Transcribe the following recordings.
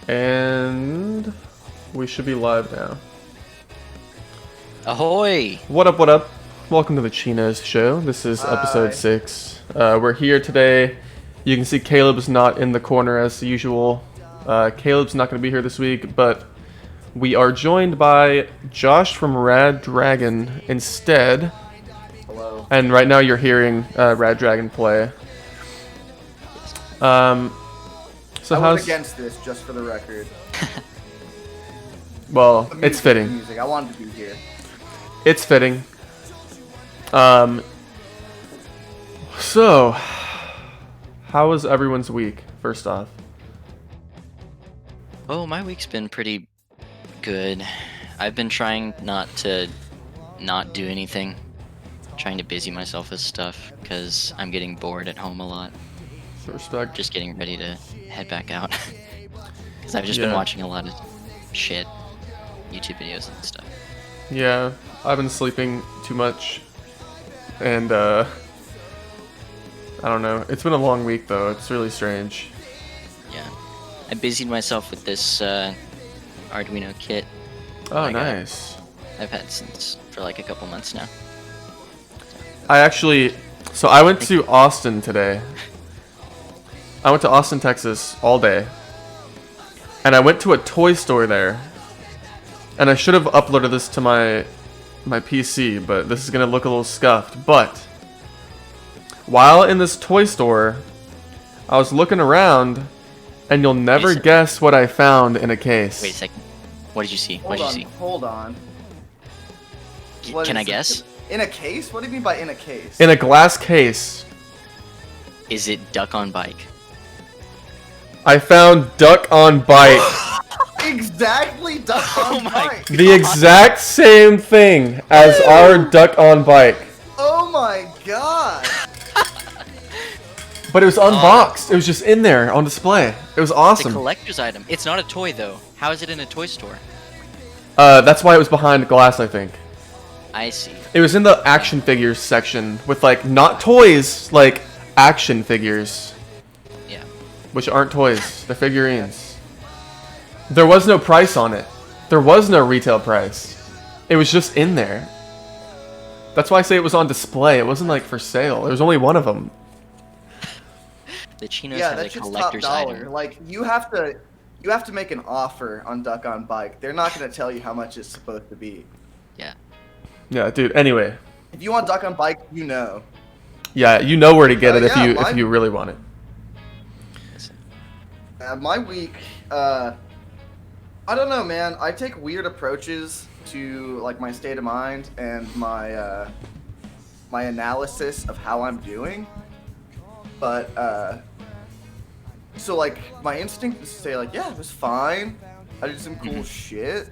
And we should be live now. Ahoy! What up, what up? Welcome to the Chinos show. This is episode 6. We're here today. You can see Caleb's not in the corner as usual. Caleb's not going to be here this week, but we are joined by Josh from Rad Dragon instead. Hello. And right now you're hearing Rad Dragon play. So I how's... was against this, just for the record. Well, The it's music, fitting. the music. I wanted to be here. It's fitting. So, how was everyone's week, first off? Oh, my week's been pretty good. I've been trying not to not do anything. Trying to busy myself with stuff, because I'm getting bored at home a lot. Respect. Just getting ready to head back out. Because I've just been watching a lot of shit. YouTube videos and stuff. Yeah, I've been sleeping too much. And, I don't know. It's been a long week, though. It's really strange. Yeah. I busied myself with this Arduino kit. Oh, nice. I've had since for like a couple months now. I actually... So, I went to Austin today. I went to Austin, Texas all day. And I went to a toy store there. And I should have uploaded this to my PC, but this is going to look a little scuffed. But while in this toy store, I was looking around, and you'll never guess what I found in a case. Wait a second. What did you see? What did you see? Hold on. Can I guess? In a case? What do you mean by in a case? In a glass case, Is it Duck on Bike? I found Duck on Bike. Exactly, Duck on Oh my Bike. The exact same thing as our Duck on Bike. Oh my god. But it was unboxed. It was just in there on display. It was It's a awesome. collector's item. It's not a toy though. How is it in a toy store? That's why it was behind glass, I think. I see. It was in the action figures section with, like, not toys, like action figures, Yeah. which aren't toys. They're figurines. There was no price on it. There was no retail price. It was just in there. That's why I say it was on display. It wasn't, like, for sale. There was only one of them. The Chinos Yeah, have a that's just top collector's dollar. item. Like, you have to make an offer on Duck on Bike. They're not going to tell you how much it's supposed to be. Yeah. Yeah, dude. Anyway. If you want Duck on Bike, you know. Yeah, you know where to get it yeah, if you really want it. My week, I don't know, man. I take weird approaches to like my state of mind and my my analysis of how I'm doing. But so like my instinct is to say like, yeah, it was fine. I did some cool shit.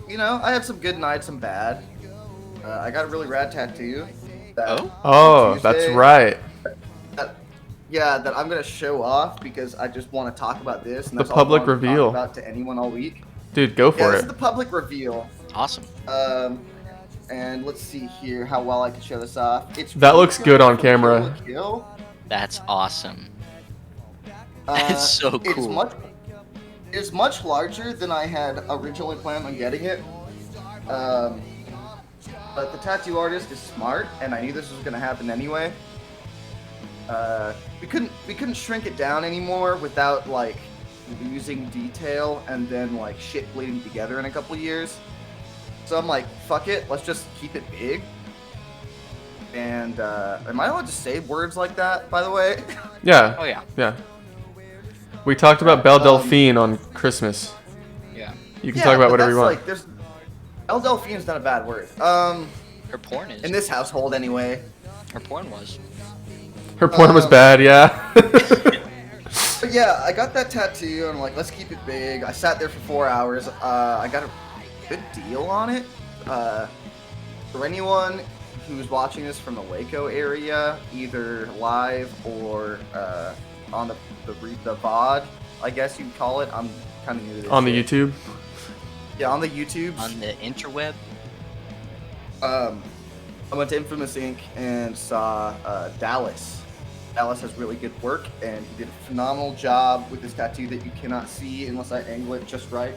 You know, I had some good nights, some bad. I got a really rad tattoo. Oh, that's right. Yeah, that I'm gonna show off because I just want to talk about this. And The that's all I public wanted to talk reveal. about to anyone all week. Dude, go Yeah, for this it. is the public reveal. Awesome. And let's see here how well I can show this off. It's That looks good on from camera. Kill la Kill. That's awesome. Uh, That's so cool. It's much larger than I had originally planned on getting it. But the tattoo artist is smart, and I knew this was gonna happen anyway. We couldn't shrink it down anymore without like losing detail and then like shit bleeding together in a couple years. So I'm like, fuck it, let's just keep it big. And am I allowed to say words like that, by the way? Yeah. Oh yeah. Yeah. We talked about Belle Delphine on Christmas. Yeah. You can talk about whatever you want. Like, there's El Delphine's not a bad word. Her porn is. In this household anyway. Her porn was. Her porn was bad, yeah. But yeah, I got that tattoo, and I'm like, let's keep it big. I sat there for 4 hours. I got a good deal on it. For anyone who's watching this from the Waco area, either live or on the VOD, I guess you'd call it. I'm kind of new to this. On the shit. YouTube. Yeah, on the YouTubes. On the interweb. I went to Infamous Inc. and saw Dallas Alice has really good work, and he did a phenomenal job with this tattoo that you cannot see unless I angle it just right.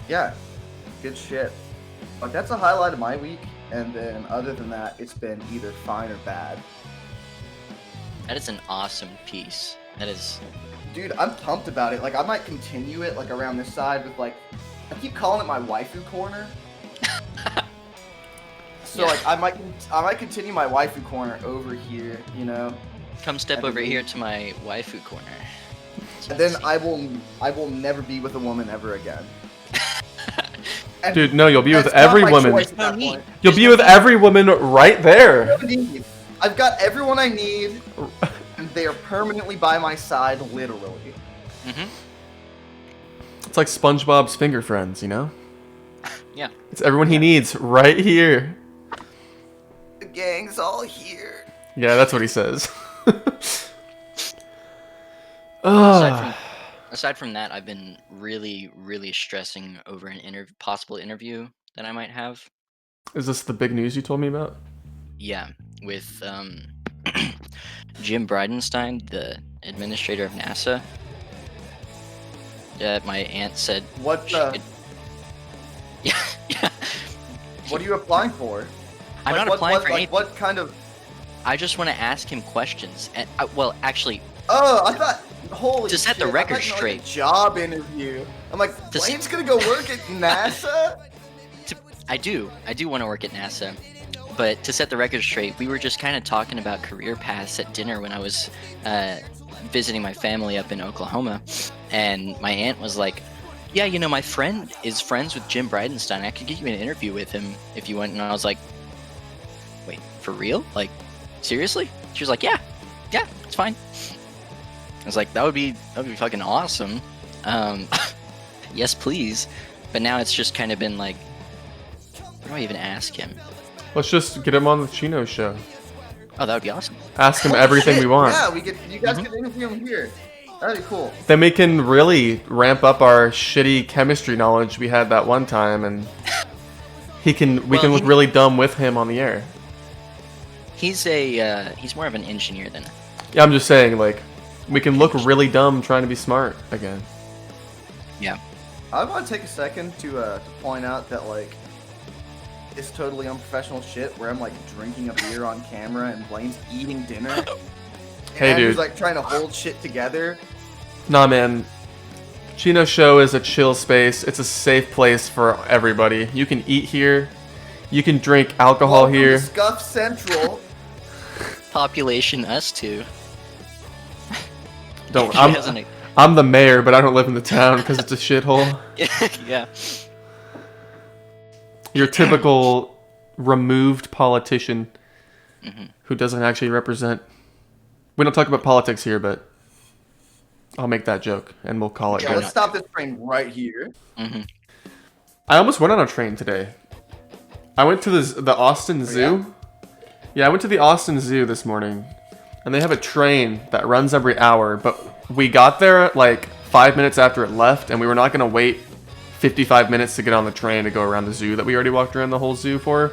Yeah, good shit. But that's a highlight of my week, and then other than that, it's been either fine or bad. That is an awesome piece. That is. Dude, I'm pumped about it. Like, I might continue it, like, around this side with, like, I keep calling it my waifu corner. So, Yeah. like, I might continue my waifu corner over here, you know? Come step And over then- here to my waifu corner. And then I will never be with a woman ever again. And Dude, no, you'll be with that's not every my woman. choice at No that need. point. You'll be with every woman right there. I've got everyone I need, and they are permanently by my side, literally. Mm-hmm. It's like SpongeBob's finger friends, you know? Yeah. It's everyone he needs right here. The gang's all here. Yeah, that's what he says. Aside from that, I've been really, really stressing over an possible interview that I might have. Is this the big news you told me about? Yeah, with Jim Bridenstine, the administrator of NASA. My aunt said. What she the? could- Yeah, yeah. What are you applying for? I'm Like, not applying for like, anything. what kind of? I just want to ask him questions. And well, actually, Oh, I thought. Holy To set the shit, record I thought you meant, like, a straight. job interview. I'm like, To s- Blaine's gonna go work at NASA. I do want to work at NASA. But to set the record straight, we were just kind of talking about career paths at dinner when I was visiting my family up in Oklahoma, and my aunt was like, "Yeah, you know, my friend is friends with Jim Bridenstine. I could get you an interview with him if you want." And I was like, "Wait, for real? Like, seriously?" She was like, "Yeah, it's fine." I was like, "That would be fucking awesome." Yes, please. But now it's just kind of been like, what do I even ask him? Let's just get him on the Chinos show. Oh, that would be awesome. Ask him Holy everything shit, we want. Yeah, you guys Mhm. can interview him here. That'd be cool. Then we can really ramp up our shitty chemistry knowledge we had that one time, and we can look really dumb with him on the air. He's more of an engineer than. Yeah, I'm just saying, like, we can look really dumb trying to be smart again. Yeah. I want to take a second to point out that, like, it's totally unprofessional shit where I'm, like, drinking a beer on camera and Blaine's eating dinner. Hey, and dude. He's, like, trying to hold shit together. Nah, man. Chino Show is a chill space. It's a safe place for everybody. You can eat here. You can drink alcohol Welcome here. to Scuff Central. Population us two. Don't. He hasn't- I'm the mayor, but I don't live in the town because it's a shithole. Yeah. Your typical removed politician Mm-hmm. who doesn't actually represent. We don't talk about politics here, but I'll make that joke and we'll call it Yeah, good. let's stop this train right here. Mm-hmm. I almost went on a train today. I went to the Austin Zoo. Yeah, I went to the Austin Zoo this morning, and they have a train that runs every hour, but we got there like 5 minutes after it left, and we were not going to wait 55 minutes to get on the train to go around the zoo that we already walked around the whole zoo for.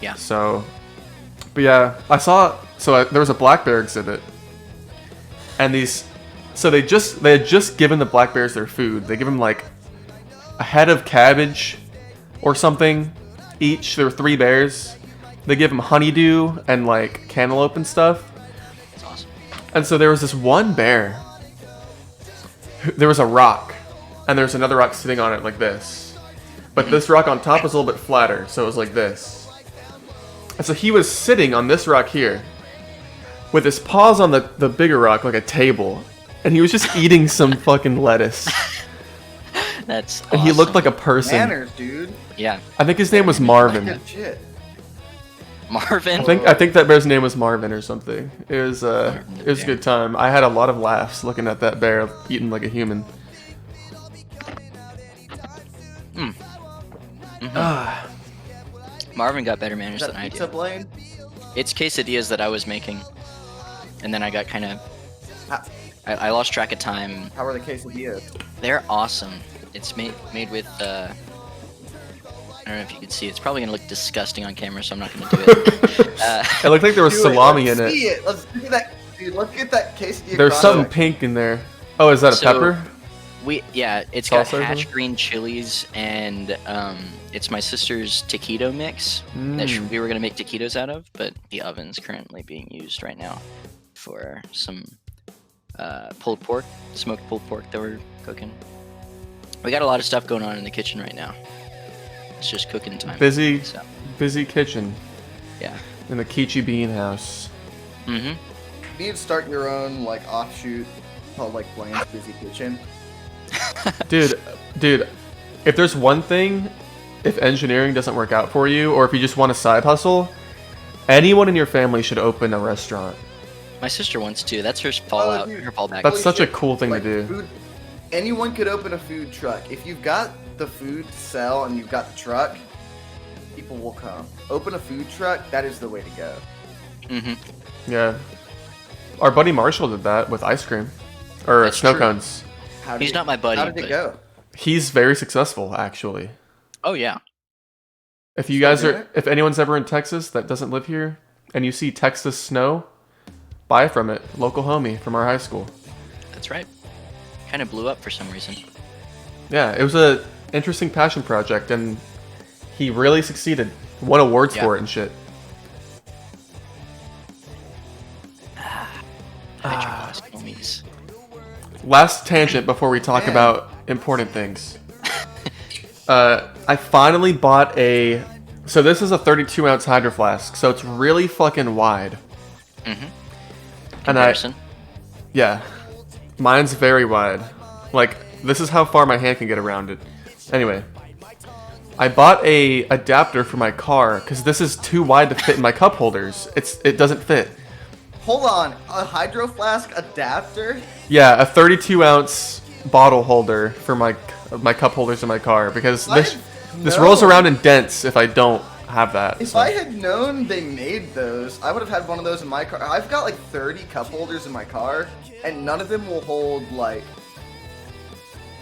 Yeah. So, but yeah, there was a black bear exhibit, and they had just given the black bears their food. They give them like a head of cabbage or something each. There were 3 bears. They give them honeydew and like cantaloupe and stuff. That's awesome. And so there was this one bear. There was a rock, and there's another rock sitting on it like this. But this rock on top was a little bit flatter, so it was like this. And so he was sitting on this rock here, with his paws on the bigger rock like a table, and he was just eating some fucking lettuce. That's awesome. And he looked like a person. Manners, dude. Yeah. I think his name was Marvin. Good shit. Marvin. I think that bear's name was Marvin or something. It was a bear. good time. I had a lot of laughs looking at that bear eating like a human. Marvin got better Is manners that than I pizza, do. Blaine? It's quesadillas that I was making, and then I got kind of. How, I lost track of time. how are the quesadillas? They're awesome. It's made with I don't know if you can see. It's probably gonna look disgusting on camera, so I'm not gonna do it. It looked like there was Do it. salami Let's in see it. Let's get that, dude. Let's get that quesadilla. There's something grande. pink in there. Oh, is that a So- pepper? It's got Salsa or hatch something? green chilies, and it's my sister's taquito mix that we were gonna make taquitos out of, but the oven's currently being used right now for some pulled pork, smoked pulled pork that we're cooking. We got a lot of stuff going on in the kitchen right now. It's just cooking time. Busy, So, busy kitchen yeah. in the Kichi Bean House. Mm-hmm. You need to start your own like offshoot called like Blaine's Busy Kitchen. Dude, if there's one thing, if engineering doesn't work out for you, or if you just want a side hustle, anyone in your family should open a restaurant. My sister wants to. That's her fallout. dude. Her fallback. That's Holy such a shit, cool thing like, to do. Food, anyone could open a food truck. If you've got the food to sell and you've got the truck, people will come. Open a food truck, that is the way to go. Mm-hmm. Yeah. Our buddy Marshall did that with ice cream. Or That's snow true. cones. How He's not my buddy, How did it but- go? He's very successful, actually. Oh yeah. If you Still guys doing are, it? if anyone's ever in Texas that doesn't live here, and you see Texas snow, buy from it. Local homie from our high school. That's right. Kind of blew up for some reason. Yeah, it was a interesting passion project, and he really succeeded. Won awards Yeah. for it and shit. Hydroblast homies. Last tangent before we talk Man. about important things. I finally bought a. So this is a 32-ounce hydro flask, so it's really fucking wide. Mm-hmm. And I, Comparison. yeah, mine's very wide. Like this is how far my hand can get around it. Anyway, I bought a adapter for my car because this is too wide to fit in my cup holders. It doesn't fit. Hold on, a hydro flask adapter? Yeah, a 32-ounce bottle holder for my cup holders in my car because this rolls around in dents if I don't have that. If so. I had known they made those, I would have had one of those in my car. I've got like 30 cup holders in my car, and none of them will hold like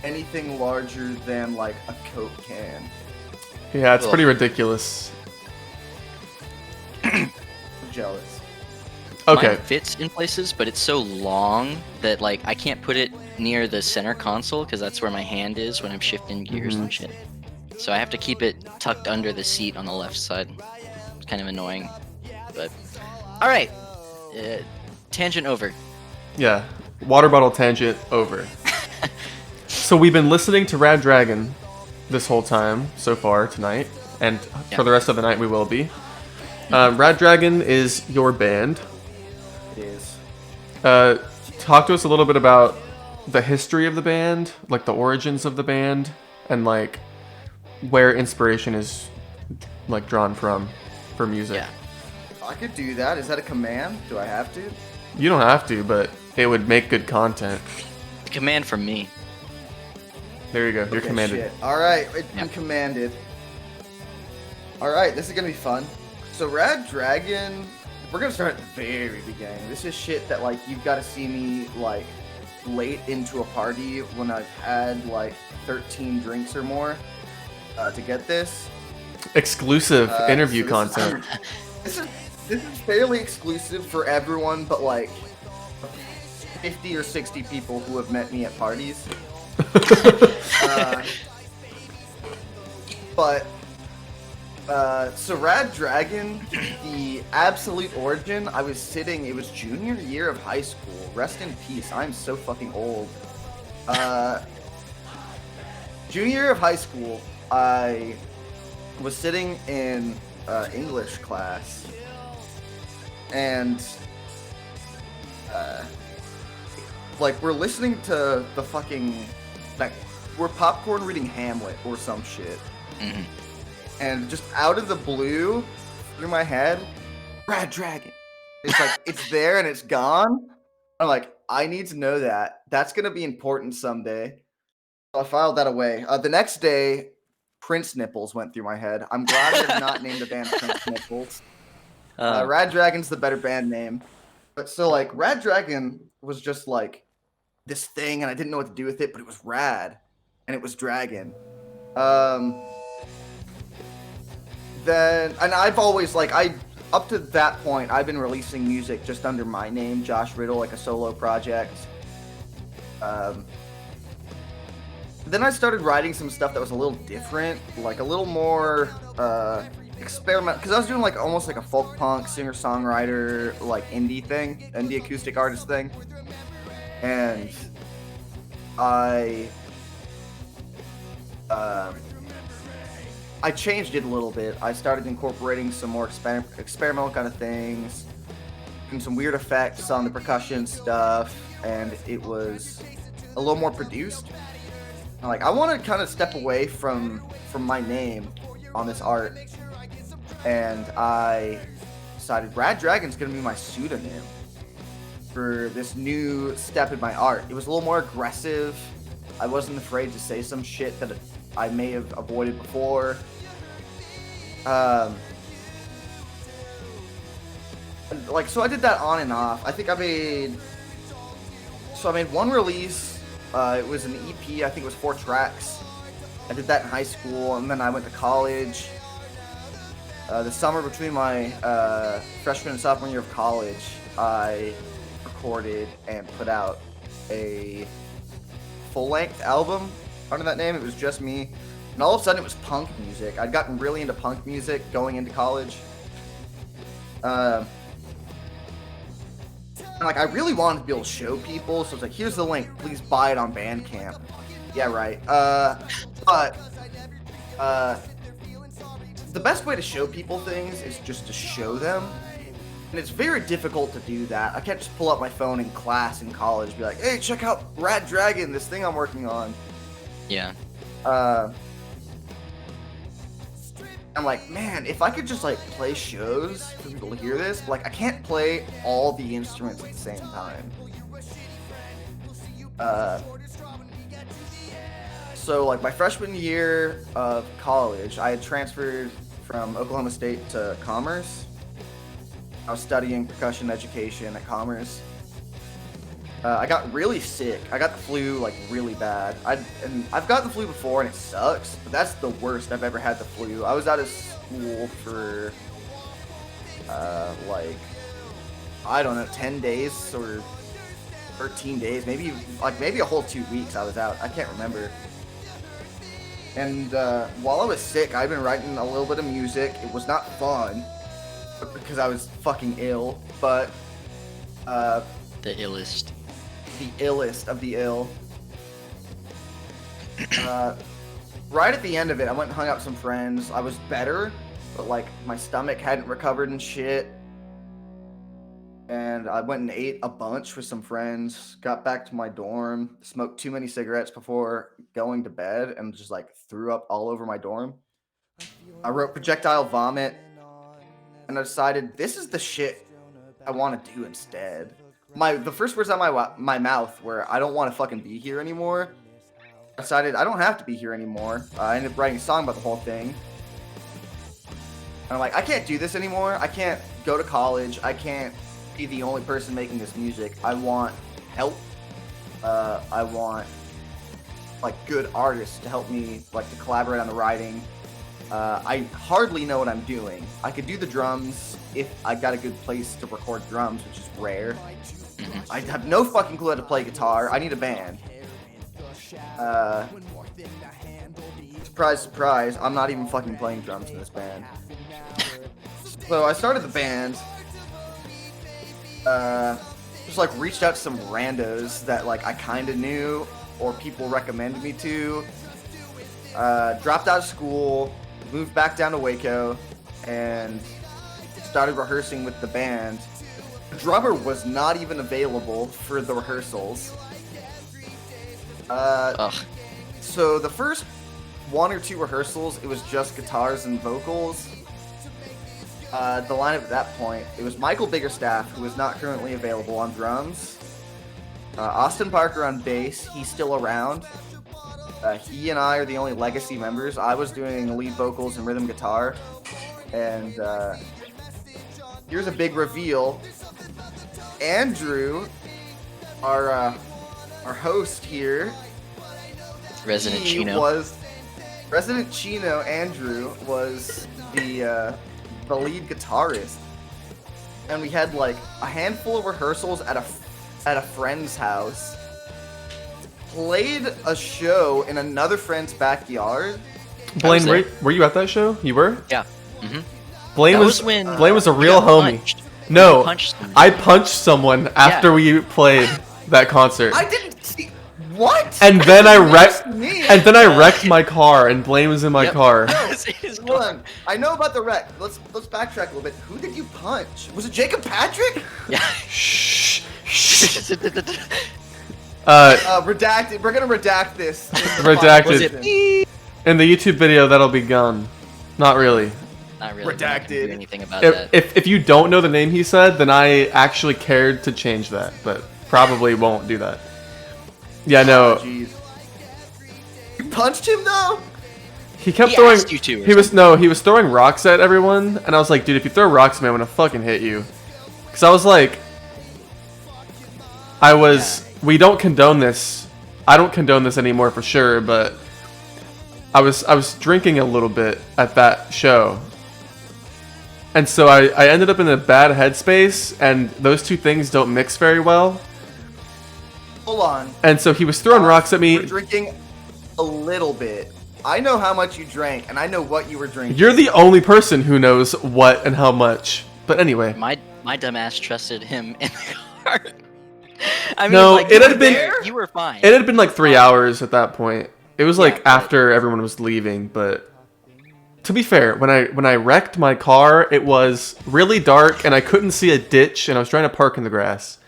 anything larger than like a Coke can. Yeah, it's Ugh. pretty ridiculous. I'm jealous. Okay. Mine fits in places, but it's so long that like I can't put it near the center console because that's where my hand is when I'm shifting gears and shit. So I have to keep it tucked under the seat on the left side. It's kind of annoying, but all right. Tangent over. Yeah. Water bottle tangent over. So we've been listening to Rad Dragon this whole time so far tonight, and Yeah. for the rest of the night we will be. Rad Dragon is your band. It is. Talk to us a little bit about the history of the band, like the origins of the band, and like where inspiration is like drawn from for music. Yeah. I could do that. Is that a command? Do I have to? You don't have to, but it would make good content. Command from me. There you go. You're Okay, commanded. shit. All right, it's Yeah. been commanded. All right, this is gonna be fun. So Rad Dragon, we're gonna start at the very beginning. This is shit that like you've got to see me like late into a party when I've had like 13 drinks or more to get this. Exclusive interview so this is- content. This is fairly exclusive for everyone, but like 50 or 60 people who have met me at parties. So Rad Dragon, the absolute origin, it was junior year of high school. Rest in peace, I'm so fucking old. Junior year of high school, I was sitting in English class, and like we're listening to the fucking, like, we're popcorn reading Hamlet or some shit. Mhm. And just out of the blue, through my head, Rad Dragon. It's like, it's there and it's gone. I'm like, I need to know that. That's going to be important someday. So I filed that away. The next day, Prince Nipples went through my head. I'm glad I did not name the band Prince Nipples. Rad Dragon's the better band name. But so, like, Rad Dragon was just like this thing, and I didn't know what to do with it, but it was rad. And it was Dragon. then, and I've always, like, up to that point, I've been releasing music just under my name, Josh Riddle, like a solo project. Then I started writing some stuff that was a little different, like a little more experimental, because I was doing like almost like a folk punk singer-songwriter, like indie thing, indie acoustic artist thing, and I changed it a little bit. I started incorporating some more experimental kind of things, and some weird effects on the percussion stuff, and it was a little more produced. Like, I want to kind of step away from my name on this art, and I decided Rad Dragon's gonna be my pseudonym for this new step in my art. It was a little more aggressive. I wasn't afraid to say some shit that I may have avoided before. Like, so I did that on and off. I think I made one release. It was an EP. I think it was 4 tracks. I did that in high school, and then I went to college. The summer between my freshman and sophomore year of college, I recorded and put out a full-length album under that name. It was just me, and all of a sudden it was punk music. I'd gotten really into punk music going into college. And, like, I really wanted to be able to show people, so it's like, here's the link, please buy it on Bandcamp. Yeah, right. But the best way to show people things is just to show them. And it's very difficult to do that. I can't just pull up my phone in class in college and be like, hey, check out Rad Dragon, this thing I'm working on. Yeah. I'm like, man, if I could just, like, play shows for people to hear this, like, I can't play all the instruments at the same time. So, like, my freshman year of college, I had transferred from Oklahoma State to Commerce. I was studying percussion education at Commerce. I got really sick. I got the flu, like, really bad. I've got the flu before, and it sucks, but that's the worst I've ever had the flu. I was out of school for, like, I don't know, 10 days or 13 days, maybe a whole 2 weeks I was out. I can't remember. And while I was sick, I've been writing a little bit of music. It was not fun because I was fucking ill, but the illest. The illest of the ill. Right at the end of it, I went and hung out with some friends. I was better, but, like, my stomach hadn't recovered and shit. And I went and ate a bunch with some friends, got back to my dorm, smoked too many cigarettes before going to bed, and just, like, threw up all over my dorm. I wrote projectile vomit, and I decided this is the shit I want to do instead. The first words out of my mouth were, I don't want to fucking be here anymore. I decided I don't have to be here anymore. I ended up writing a song about the whole thing. And I'm like, I can't do this anymore. I can't go to college. I can't be the only person making this music. I want help. I want, like, good artists to help me, like, to collaborate on the writing. I hardly know what I'm doing. I could do the drums if I got a good place to record drums, which is rare. I have no fucking clue how to play guitar. I need a band. Surprise, surprise, I'm not even fucking playing drums in this band. So I started the band. Just, like, reached out to some randos that, like, I kind of knew or people recommended me to. Dropped out of school, moved back down to Waco, and started rehearsing with the band. The drummer was not even available for the rehearsals. So the first 1 or 2 rehearsals, it was just guitars and vocals. The lineup at that point, it was Michael Biggerstaff, who is not currently available, on drums. Austin Parker on bass, he's still around. He and I are the only legacy members. I was doing lead vocals and rhythm guitar. And here's a big reveal. Andrew, our host here, Resident he Chino. was Resident Chino Andrew was the lead guitarist, and we had like a handful of rehearsals at a friend's house. Played a show in another friend's backyard. Blaine, were you at that show? You were? Yeah. Mm-hmm. Blaine was a real homie. Punched. No, Punched I punched someone after we played that concert. I didn't see what. And then I wrecked. Me. And then I wrecked my car, and Blaine was in my car. Hold on. I know about the wreck. Let's backtrack a little bit. Who did you punch? Was it Jacob Patrick? Yeah. Shh. Redacted. We're gonna redact this. Redacted. In the YouTube video, that'll be gone. Not really. Not really. Redacted. Not gonna do anything about that. If you don't know the name he said, then I actually cared to change that, but probably won't do that. Yeah, no. Oh, jeez. You punched him though? He kept He throwing. asked you to or He was throwing rocks at everyone, and I was like, dude, if you throw rocks at me, I'm gonna fucking hit you. Cause I was like, we don't condone this. I don't condone this anymore for sure, but I was drinking a little bit at that show. And so I ended up in a bad headspace, and those two things don't mix very well. Hold on. And so he was throwing rocks at me. You were drinking a little bit. I know how much you drank, and I know what you were drinking. You're the only person who knows what and how much. But anyway. My dumbass trusted him in the car. I mean, No, like, it had been. you were fine. It had been like 3 hours at that point. It was like but- after everyone was leaving, but to be fair, when I wrecked my car, it was really dark and I couldn't see a ditch, and I was trying to park in the grass.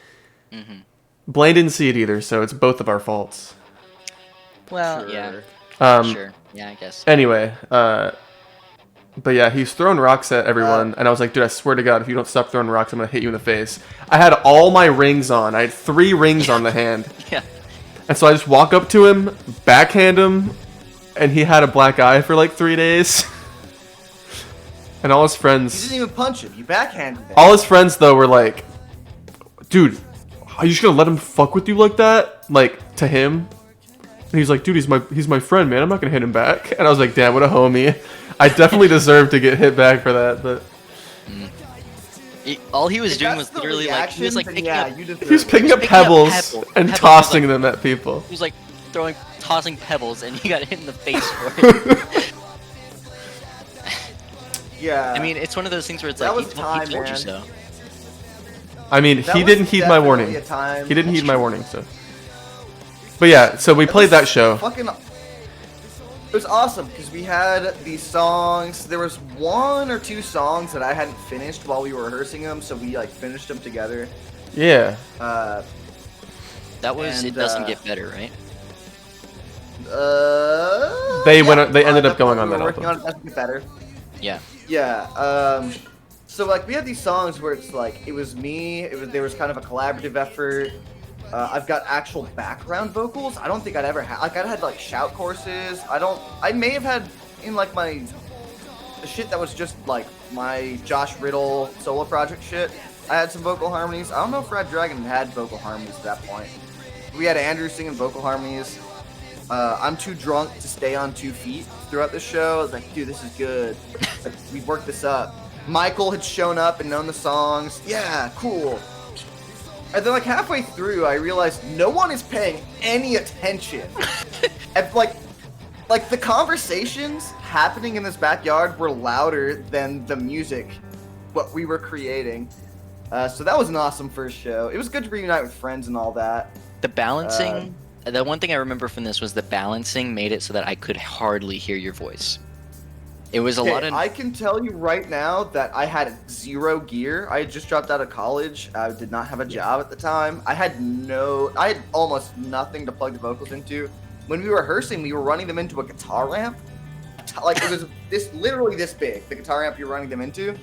Mm-hmm. Blaine didn't see it either, so it's both of our faults. Well, Sure. yeah, sure. Yeah, I guess. Anyway, but yeah, he's throwing rocks at everyone, and I was like, dude, I swear to God, if you don't stop throwing rocks, I'm gonna hit you in the face. I had all my rings on. I had 3 rings on the hand. Yeah. And so I just walk up to him, backhand him, and he had a black eye for like 3 days. And all his You friends, didn't even punch him. You backhanded him. all his friends though were like, dude, are you just gonna let him fuck with you like that? Like, to him? And he's like, dude, he's my friend, man. I'm not gonna hit him back. And I was like, damn, what a homie. I definitely deserve to get hit back for that, but All he was If doing that's was the literally like he was like reaction, picking then up. you deserve he was it. picking up picking up pebbles pebbles. and Pebbles, tossing like- them at people. He was like tossing pebbles, and he got hit in the face for it. Yeah. I mean, it's one of those things where it's That like was he time, told you man. so. I mean, That he was didn't heed my warning. definitely a time. He didn't heed my warning, so. But yeah, so we played that show. Fucking. It was awesome because we had these songs. There was 1 or 2 songs that I hadn't finished while we were rehearsing them, so we like finished them together. Yeah. That was And, it. Doesn't get better, right? They yeah, they ended up that's going what on we that were working album. on. That's get better. Yeah. Yeah. So like we had these songs where it's like it was me. There was kind of a collaborative effort. I've got actual background vocals. I don't think I'd ever had. Like I had like shout courses. I may have had in like my the shit that was just like my Josh Riddle solo project shit. I had some vocal harmonies. I don't know if Red Dragon had vocal harmonies at that point. We had Andrew singing vocal harmonies. I'm too drunk to stay on 2 feet throughout the show. I was like, dude, this is good. Like, we worked this up. Michael had shown up and known the songs. Yeah, cool. And then like halfway through, I realized no one is paying any attention. And like the conversations happening in this backyard were louder than the music, what we were creating. So that was an awesome first show. It was good to reunite with friends and all that. The balancing. The one thing I remember from this was the balancing made it so that I could hardly hear your voice. It was a lot of. I can tell you right now that I had 0 gear. I had just dropped out of college. I did not have a job at the time. I had almost nothing to plug the vocals into. When we were rehearsing, we were running them into a guitar ramp. Like it was literally this big, the guitar amp you're running them into.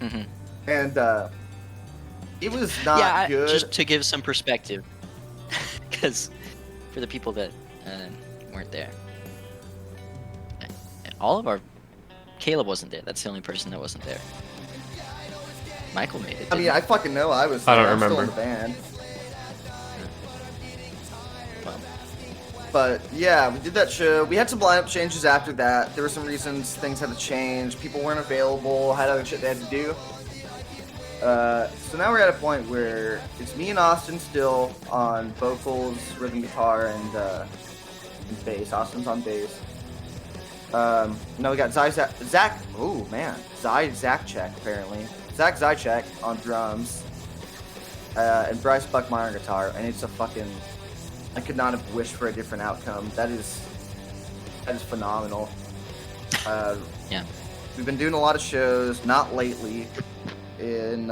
Mm-hmm. And it was not good. Just to give some perspective, because for the people that weren't there, all of our Caleb wasn't there. That's the only person that wasn't there. Michael made it. I mean, I fucking know I was. I don't I'm remember. Still in the band. Well, But yeah, we did that show. We had some lineup changes after that. There were some reasons things had to change. People weren't available, had other shit they had to do. So now we're at a point where it's me and Austin still on vocals, rhythm guitar, and bass. Austin's on bass. Now we got Zach. Oh man, Zachchek apparently. Zach Zychek on drums, and Bryce Buckmeyer on guitar. And it's a fucking. I could not have wished for a different outcome. That is phenomenal. Yeah. We've been doing a lot of shows. Not lately. In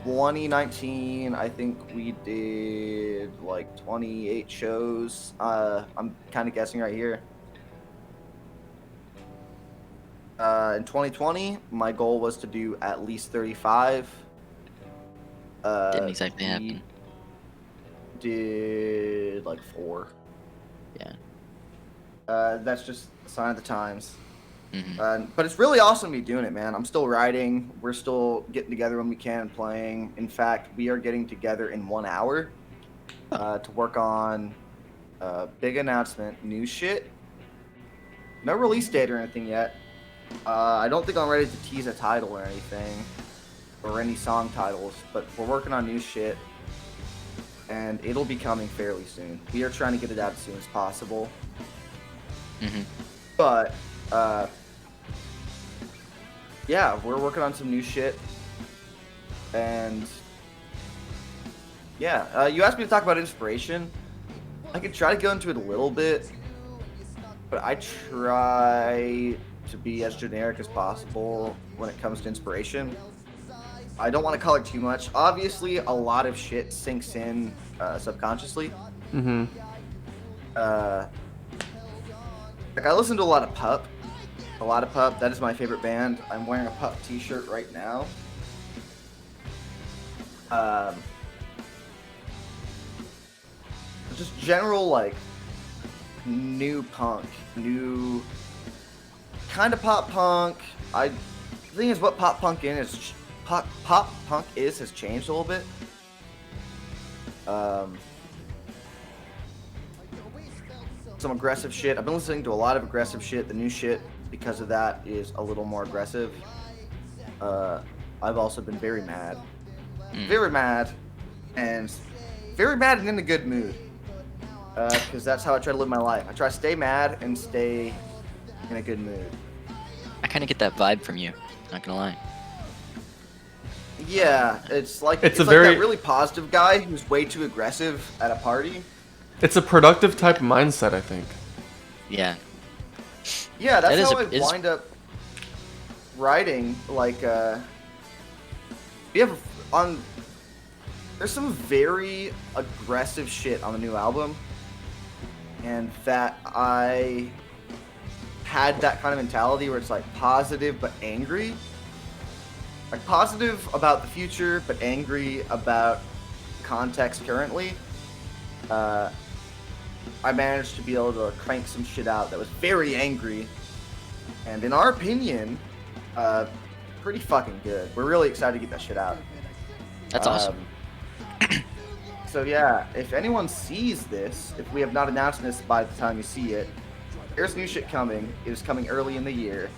2019, I think we did like 28 shows. I'm kind of guessing right here. In 2020, my goal was to do at least 35. Didn't exactly happen. Did like 4. Yeah. That's just a sign of the times. Mm-hmm. But it's really awesome to be doing it, man. I'm still writing. We're still getting together when we can and playing. In fact, we are getting together in 1 hour to work on a big announcement, new shit. No release date or anything yet. I don't think I'm ready to tease a title or anything, or any song titles, but we're working on new shit, and it'll be coming fairly soon. We are trying to get it out as soon as possible. Mm-hmm. But, yeah, we're working on some new shit, and yeah, you asked me to talk about inspiration. I could try to go into it a little bit, but I try to be as generic as possible when it comes to inspiration. I don't want to color too much. Obviously, a lot of shit sinks in subconsciously. Mm-hmm. Like, I listen to a lot of Pup. That is my favorite band. I'm wearing a Pup t-shirt right now. Just general, like, new punk, new kind of pop punk. The thing is, what pop punk is pop punk has changed a little bit. Some aggressive shit. I've been listening to a lot of aggressive shit. The new shit, because of that, is a little more aggressive. I've also been very mad, and very mad and in a good mood. Because that's how I try to live my life. I try to stay mad and stay in a good mood. I kind of get that vibe from you. Not gonna lie. Yeah, it's like It's like a very- that really positive guy who's way too aggressive at a party. It's a productive type of mindset, I think. Yeah. Yeah, that's That is how a- I is- wind up writing. Like, we have on. There's some very aggressive shit on the new album, and that I had that kind of mentality where it's like positive but angry. Like positive about the future, but angry about context currently. I managed to be able to crank some shit out that was very angry, and in our opinion, pretty fucking good. We're really excited to get that shit out. That's awesome. So yeah, if anyone sees this, if we have not announced this by the time you see it, there's new shit coming. It is coming early in the year.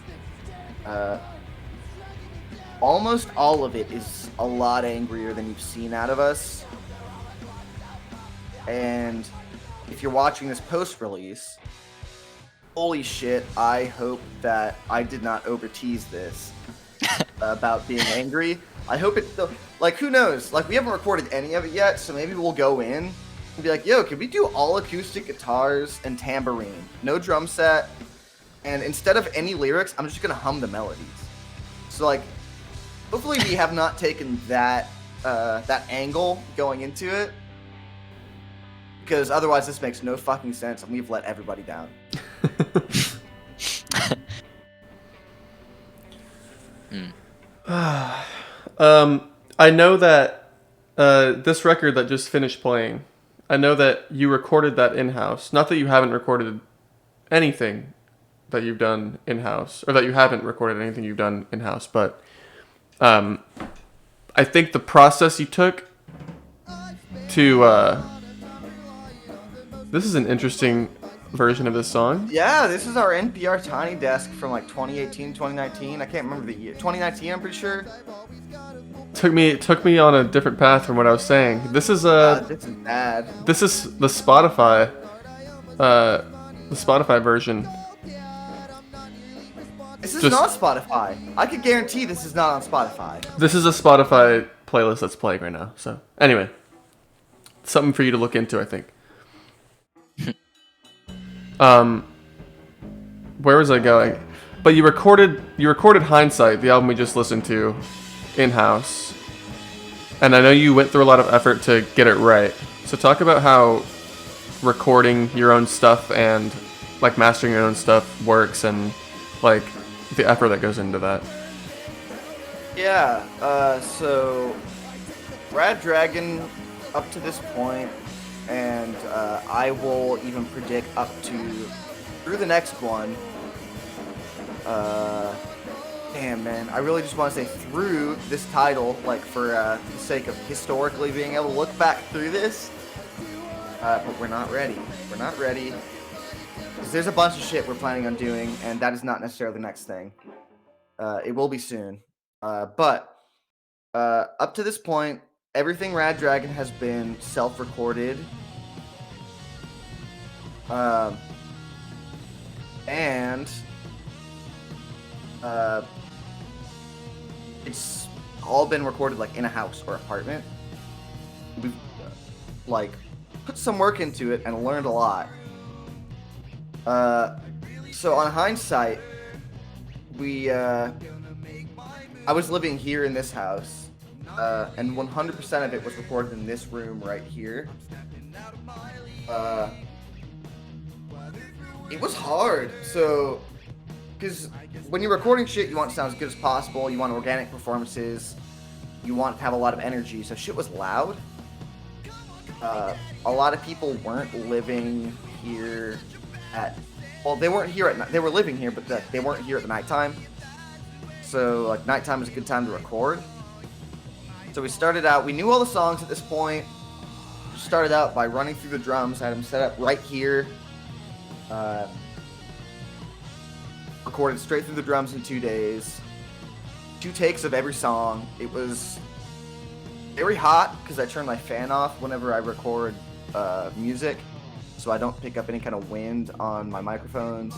Almost all of it is a lot angrier than you've seen out of us. And if you're watching this post-release, holy shit, I hope that I did not over-tease this about being angry. I hope it, like, who knows? Like, we haven't recorded any of it yet, so maybe we'll go in and be like, yo, can we do all acoustic guitars and tambourine? No drum set. And instead of any lyrics, I'm just going to hum the melodies. So, like, hopefully we have not taken that angle going into it. Because otherwise this makes no fucking sense and we've let everybody down. I know that this record that just finished playing, I know that you recorded that in-house. Not that you haven't recorded anything that you've done in-house, or that you haven't recorded anything you've done in-house, but I think the process you took to... this is an interesting version of this song. Yeah, this is our NPR Tiny Desk from like 2018, 2019. I can't remember the year. 2019, I'm pretty sure. Took me on a different path from what I was saying. This is This is bad. the Spotify version. This is Just- not Spotify. I could guarantee this is not on Spotify. This is a Spotify playlist that's playing right now. So anyway, something for you to look into, I think. Where was I going? But you recorded Hindsight, the album we just listened to, in-house. And I know you went through a lot of effort to get it right. So talk about how recording your own stuff and like mastering your own stuff works, and like the effort that goes into that. Yeah, so Rad Dragon up to this point, and I will even predict up to through the next one. Damn, man, I really just want to say through this title, like for the sake of historically being able to look back through this. But we're not ready. We're not ready. 'Cause there's a bunch of shit we're planning on doing, and that is not necessarily the next thing. It will be soon. But up to this point, everything Rad Dragon has been self-recorded. And it's all been recorded like in a house or apartment. We've like put some work into it and learned a lot. So on Hindsight, I was living here in this house, and 100% of it was recorded in this room right here. It was hard, so, because when you're recording shit, you want it to sound as good as possible, you want organic performances, you want to have a lot of energy, so shit was loud. A lot of people weren't living here well, they weren't here at night, they were living here, but they weren't here at the nighttime. So, like, nighttime is a good time to record. So we started out, we knew all the songs at this point. We started out by running through the drums, I had them set up right here. Recorded straight through the drums in 2 days. 2 takes of every song. It was very hot because I turn my fan off whenever I record music, so I don't pick up any kind of wind on my microphones.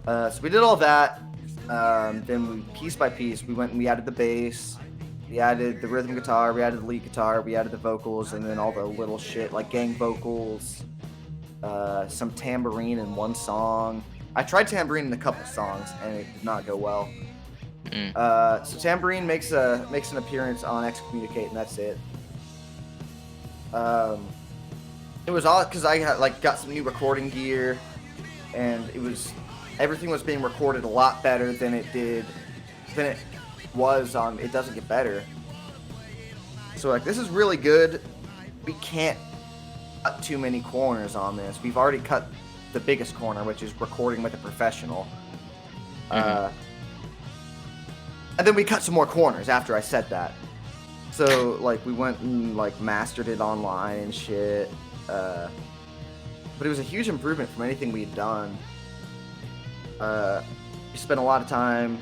So we did all that. Then we, piece by piece, we went and we added the bass, we added the rhythm guitar, we added the lead guitar, we added the vocals, and then all the little shit like gang vocals, some tambourine in one song. I tried tambourine in a couple songs and it did not go well. So tambourine makes an appearance on Excommunicate, and that's it. It was all because I had got some new recording gear, and everything was being recorded a lot better than it was on It Doesn't Get Better. So this is really good. We can't cut too many corners on this. We've already cut the biggest corner, which is recording with a professional. And then we cut some more corners after I said that. So we went and mastered it online and shit. But it was a huge improvement from anything we had done. We spent a lot of time,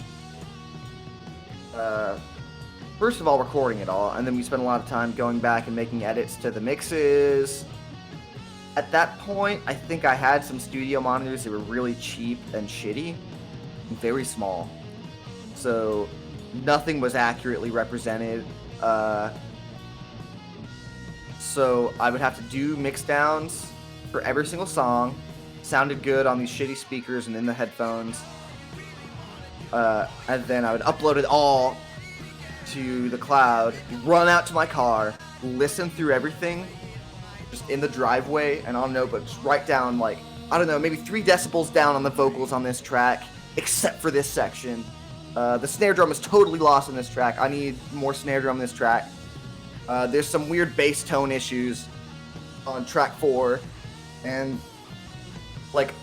first of all, recording it all, and then we spent a lot of time going back and making edits to the mixes. At that point, I think I had some studio monitors that were really cheap and shitty, and very small. So nothing was accurately represented. So I would have to do mix downs for every single song. Sounded good on these shitty speakers and in the headphones. And then I would upload it all to the cloud, run out to my car, listen through everything, just in the driveway and on notebook, just write down I don't know, maybe 3 decibels down on the vocals on this track, except for this section. The snare drum is totally lost on this track. I need more snare drum on this track. There's some weird bass tone issues on track 4, and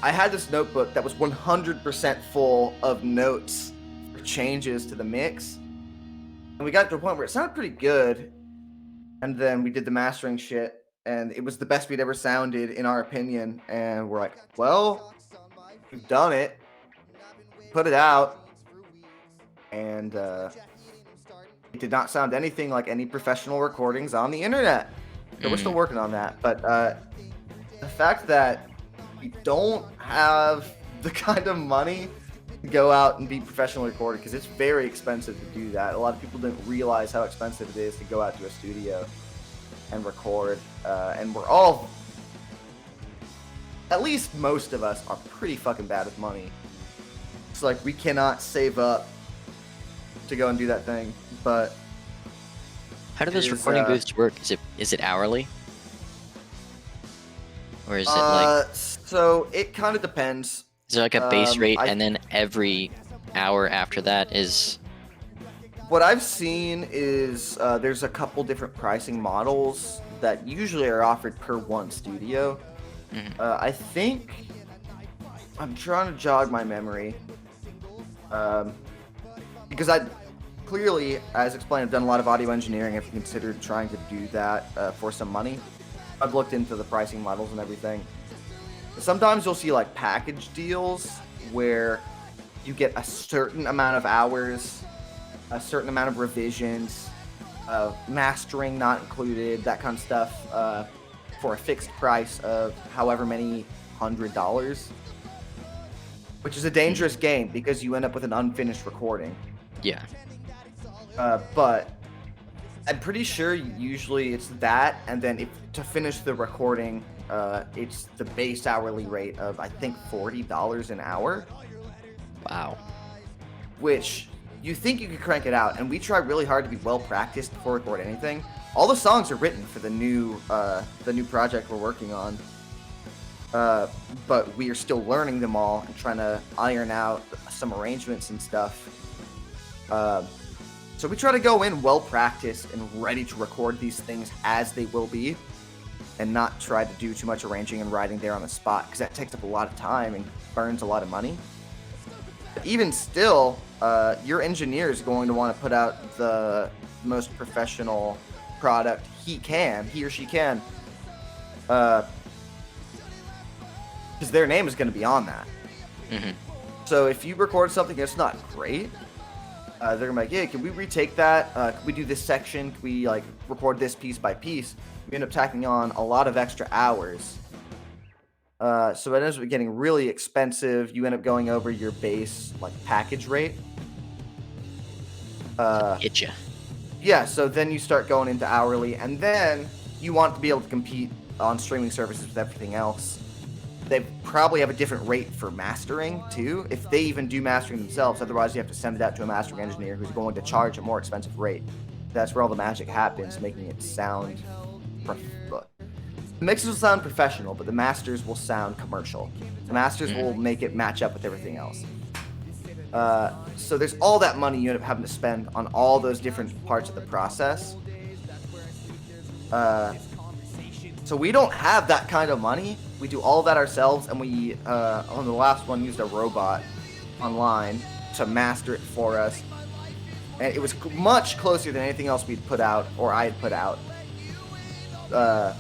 I had this notebook that was 100% full of notes for changes to the mix, and we got to a point where it sounded pretty good, and then we did the mastering shit, and it was the best we'd ever sounded in our opinion. And we're like, well, we've done it, put it out, and it did not sound anything like any professional recordings on the internet. So we're still working on that. But the fact that we don't have the kind of money to go out and be professional recorded, because it's very expensive to do that. A lot of people didn't realize how expensive it is to go out to a studio and record. And we're all, at least most of us, are pretty fucking bad with money. It's like we cannot save up to go and do that thing. But How do those recording booths work? Is it hourly? Or is it like... So it kind of depends. Is there like a base rate, and then every hour after that is... What I've seen is there's a couple different pricing models that usually are offered per one studio. I think... I'm trying to jog my memory. Because I clearly, as explained, I've done a lot of audio engineering. I've considered trying to do that for some money. I've looked into the pricing models and everything. Sometimes you'll see like package deals where you get a certain amount of hours, a certain amount of revisions, mastering not included, that kind of stuff, for a fixed price of however many $100, which is a dangerous game because you end up with an unfinished recording. Yeah. But I'm pretty sure usually it's that, and then to finish the recording, it's the base hourly rate of, I think, $40 an hour. Wow. Which you think you could crank it out, and we try really hard to be well practiced before we record anything. All the songs are written for the new project we're working on, but we are still learning them all and trying to iron out some arrangements and stuff. So we try to go in well practiced and ready to record these things as they will be, and not try to do too much arranging and writing there on the spot, because that takes up a lot of time and burns a lot of money. But even still, your engineer is going to want to put out the most professional product he or she can, because their name is going to be on that. So if you record something that's not great, they're gonna be like, yeah, can we retake that? Can we do this section? Can we like record this piece by piece? We end up tacking on a lot of extra hours. So it ends up getting really expensive. You end up going over your base like package rate. Hit ya. Yeah, so then you start going into hourly, and then you want to be able to compete on streaming services with everything else. They probably have a different rate for mastering, too, if they even do mastering themselves. Otherwise, you have to send it out to a mastering engineer who's going to charge a more expensive rate. That's where all the magic happens, making it sound... The mixes will sound professional, but the masters will sound commercial. The masters will make it match up with everything else. So there's all that money you end up having to spend on all those different parts of the process. So we don't have that kind of money. We do all that ourselves, and we, on the last one, used a robot online to master it for us. And it was much closer than anything else we'd put out, or I had put out. But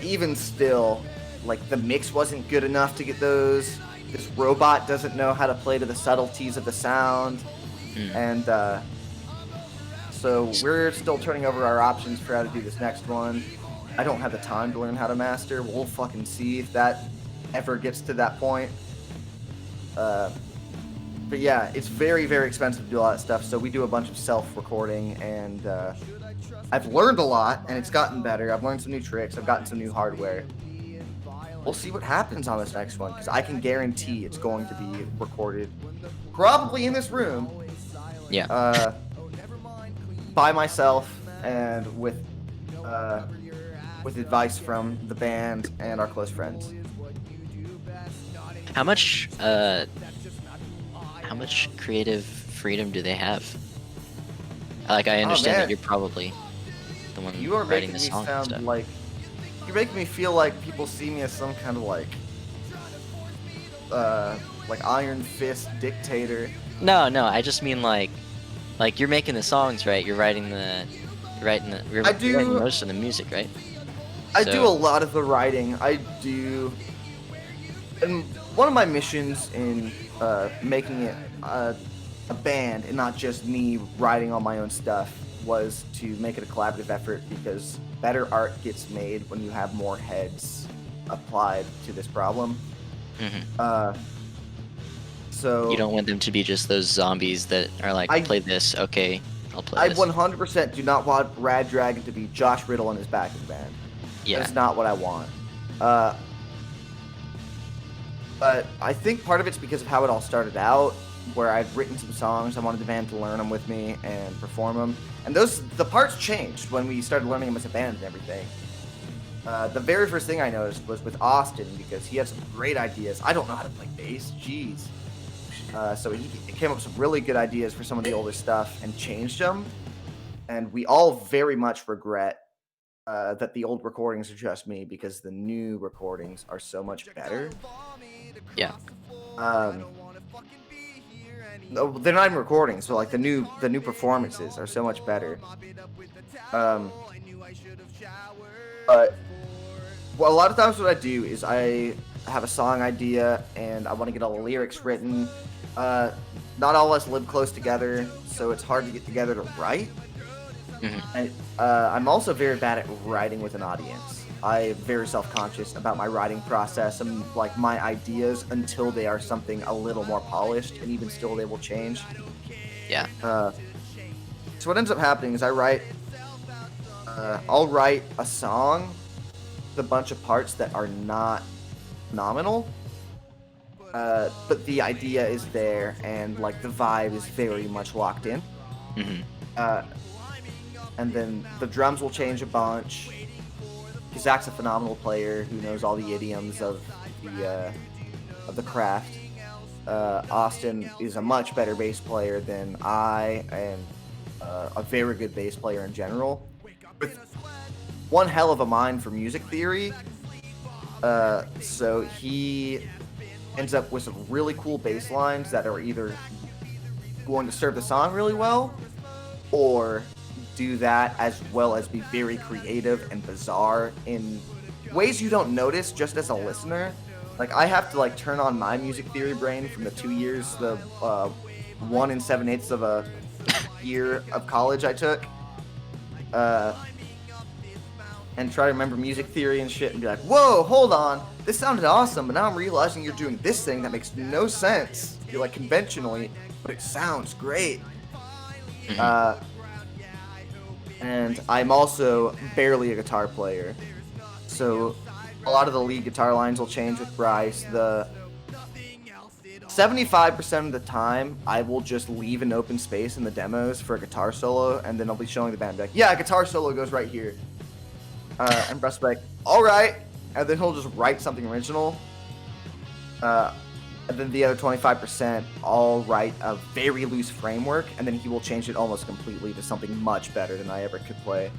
even still, like, the mix wasn't good enough to get those. This robot doesn't know how to play to the subtleties of the sound. And so we're still turning over our options for how to do this next one. I don't have the time to learn how to master. We'll fucking see if that ever gets to that point. But yeah, it's very, very expensive to do all that stuff, so we do a bunch of self-recording, and I've learned a lot, and it's gotten better. I've learned some new tricks. I've gotten some new hardware. We'll see what happens on this next one, because I can guarantee it's going to be recorded probably in this room. Yeah. By myself and with advice from the band and our close friends. How much creative freedom do they have? Like, I understand that you're probably the one you are writing making the me song and sound stuff. like you're making me feel like people see me as some kind of like Iron Fist dictator. No, I just mean like you're making the songs, right? You're writing I do. writing most of the music, right? I do a lot of the writing. I do, and one of my missions in making it a band and not just me writing all my own stuff was to make it a collaborative effort, because better art gets made when you have more heads applied to this problem. So You don't want them to be just those zombies that are like, play this, okay, I'll play I this. 100% do not want Rad Dragon to be Josh Riddle and his backing band. Yeah. That's not what I want. But I think part of it's because of how it all started out, where I've written some songs. I wanted the band to learn them with me and perform them. And the parts changed when we started learning them as a band and everything. The very first thing I noticed was with Austin, because he had some great ideas. I don't know how to play bass. Jeez. So he came up with some really good ideas for some of the older stuff and changed them. And we all very much regret that the old recordings are just me, because the new recordings are so much better. Yeah. No, they're not even recordings, so like the new performances are so much better. But well, a lot of times what I do is I have a song idea and I want to get all the lyrics written. Not all of us live close together, so it's hard to get together to write. And I'm also very bad at writing with an audience. I'm very self-conscious about my writing process and like my ideas until they are something a little more polished, and even still they will change. Yeah. So what ends up happening is I'll write a song with a bunch of parts that are not phenomenal, but the idea is there and like the vibe is very much locked in. And then the drums will change a bunch. Zach's a phenomenal player who knows all the idioms of the craft. Austin is a much better bass player than I, and a very good bass player in general, with one hell of a mind for music theory. So he ends up with some really cool bass lines that are either going to serve the song really well, or do that as well as be very creative and bizarre in ways you don't notice just as a listener. Like, I have to like turn on my music theory brain from the 2 years, the 1 7/8 of a year of college I took, and try to remember music theory and shit and be like, whoa, hold on, this sounded awesome, but now I'm realizing you're doing this thing that makes no sense. You're like conventionally, but it sounds great. And I'm also barely a guitar player, so a lot of the lead guitar lines will change with Bryce. The 75% of the time, I will just leave an open space in the demos for a guitar solo, and then I'll be showing the band, like, yeah, guitar solo goes right here. And Bryce will be like, all right, and then he'll just write something original. And then the other 25%, I'll write a very loose framework, and then he will change it almost completely to something much better than I ever could play.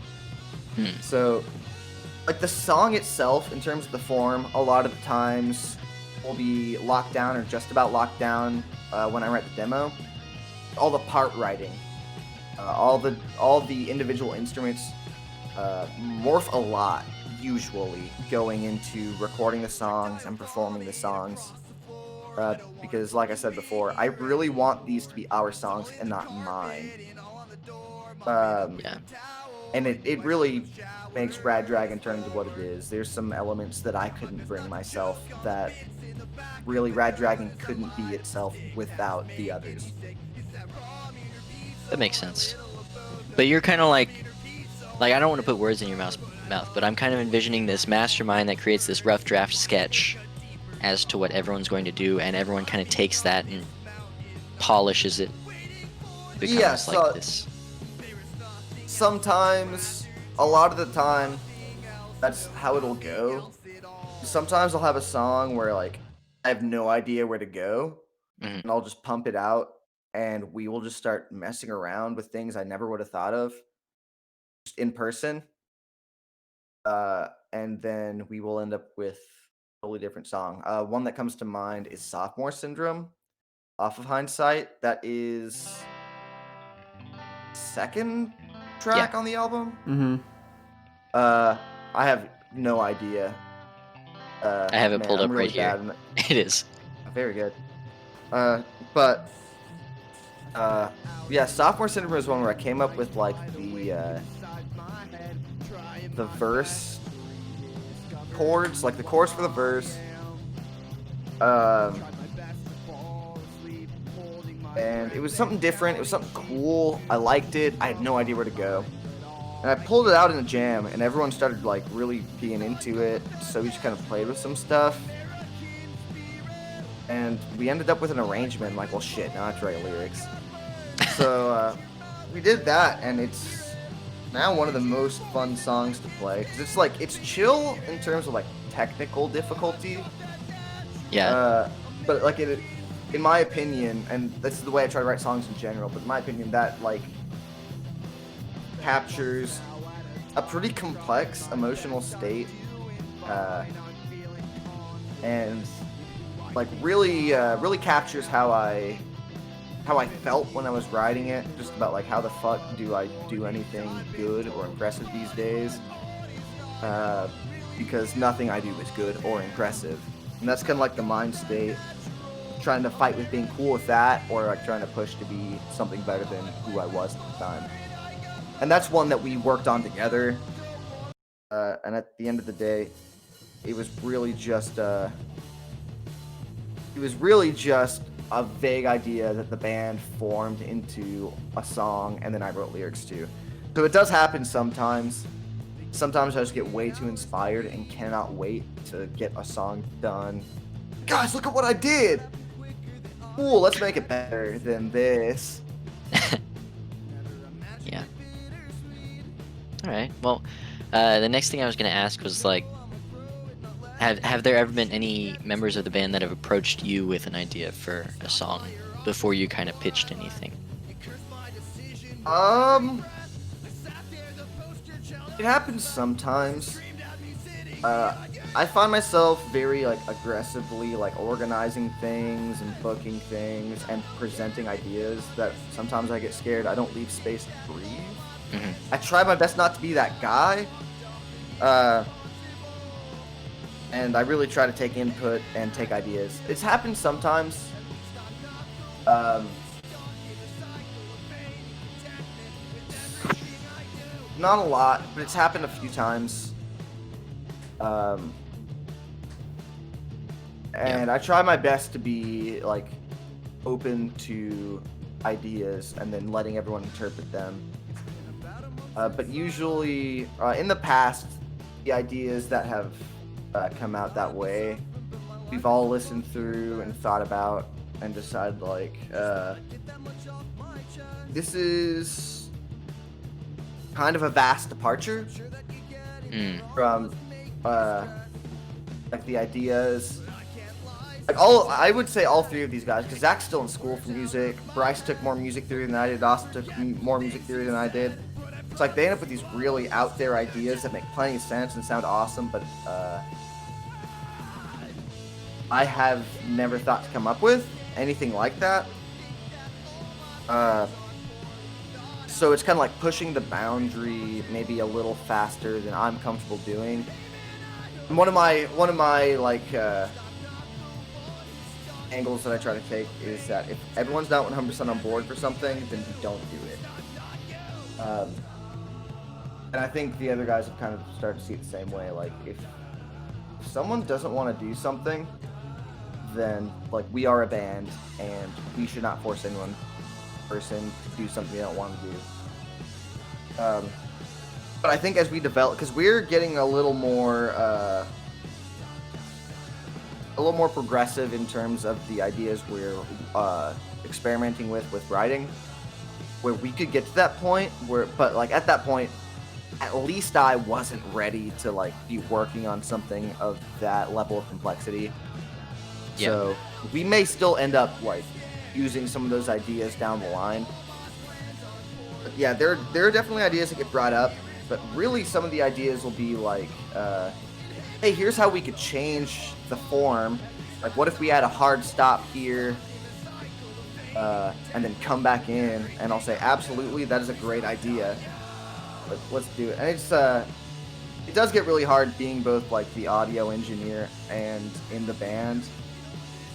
So, like, the song itself, in terms of the form, a lot of the times will be locked down or just about locked down when I write the demo. All the part writing, all the individual instruments morph a lot, usually, going into recording the songs and performing the songs. Because, like I said before, I really want these to be our songs and not mine. Yeah. And it really makes Rad Dragon turn into what it is. There's some elements that I couldn't bring myself that really Rad Dragon couldn't be itself without the others. That makes sense. But you're kind of like I don't want to put words in your mouth, but I'm kind of envisioning this mastermind that creates this rough draft sketch as to what everyone's going to do, and everyone kind of takes that and polishes it. Becomes like this. Sometimes, a lot of the time, that's how it'll go. Sometimes I'll have a song where like I have no idea where to go, and I'll just pump it out, and we will just start messing around with things I never would have thought of just in person. And then we will end up with a totally different song. One that comes to mind is Sophomore Syndrome off of Hindsight. That is second track on the album. Mm-hmm. I have no idea. I have it Man, pulled I'm up really right here. bad in it. It is. Very good. But yeah, sophomore syndrome is one where I came up with like the verse chords, like the chords for the verse. And it was something different. It was something cool. I liked it. I had no idea where to go. And I pulled it out in a jam, and everyone started like really being into it. So we just kind of played with some stuff. And we ended up with an arrangement. Like, well, shit, now I have to write lyrics. So we did that, and it's now one of the most fun songs to play. Because it's like, it's chill in terms of like technical difficulty. Yeah. But like in my opinion, and this is the way I try to write songs in general, but in my opinion, that like captures a pretty complex emotional state, and like really captures how I felt when I was writing it. Just about like how the fuck do I do anything good or impressive these days? Because nothing I do is good or impressive. And that's kind of like the mind state, trying to fight with being cool with that, or like trying to push to be something better than who I was at the time. And that's one that we worked on together. And at the end of the day, it was really just a vague idea that the band formed into a song, and then I wrote lyrics to. So it does happen sometimes. Sometimes I just get way too inspired and cannot wait to get a song done. Guys, look at what I did! Cool, let's make it better than this. Yeah. All right. Well, the next thing I was going to ask was like, have there ever been any members of the band that have approached you with an idea for a song before you kind of pitched anything? It happens sometimes. I find myself very like aggressively like organizing things and booking things and presenting ideas that sometimes I get scared. I don't leave space to breathe. Mm-hmm. I try my best not to be that guy. And I really try to take input and take ideas. It's happened sometimes. Not a lot, but it's happened a few times. And I try my best to be like open to ideas and then letting everyone interpret them. But usually, in the past, the ideas that have come out that way, we've all listened through and thought about and decided like, this is kind of a vast departure from like the ideas. Like I would say all three of these guys, because Zach's still in school for music. Bryce took more music theory than I did. Austin took more music theory than I did. It's like they end up with these really out there ideas that make plenty of sense and sound awesome, but I have never thought to come up with anything like that. So it's kind of like pushing the boundary maybe a little faster than I'm comfortable doing. And one of my like angles that I try to take is that if everyone's not 100% on board for something, then we don't do it. And I think the other guys have kind of started to see it the same way. Like if someone doesn't want to do something, then like we are a band and we should not force any one person to do something they don't want to do. But I think as we develop, because we're getting a little more progressive in terms of the ideas we're experimenting with writing, where we could get to that point but like at that point, at least I wasn't ready to like be working on something of that level of complexity. Yeah. So we may still end up like using some of those ideas down the line. But yeah, there are definitely ideas that get brought up, but really some of the ideas will be like, hey, here's how we could change the form. Like, what if we had a hard stop here, and then come back in? And I'll say, absolutely, that is a great idea. Let's do it. And it's it does get really hard being both like the audio engineer and in the band,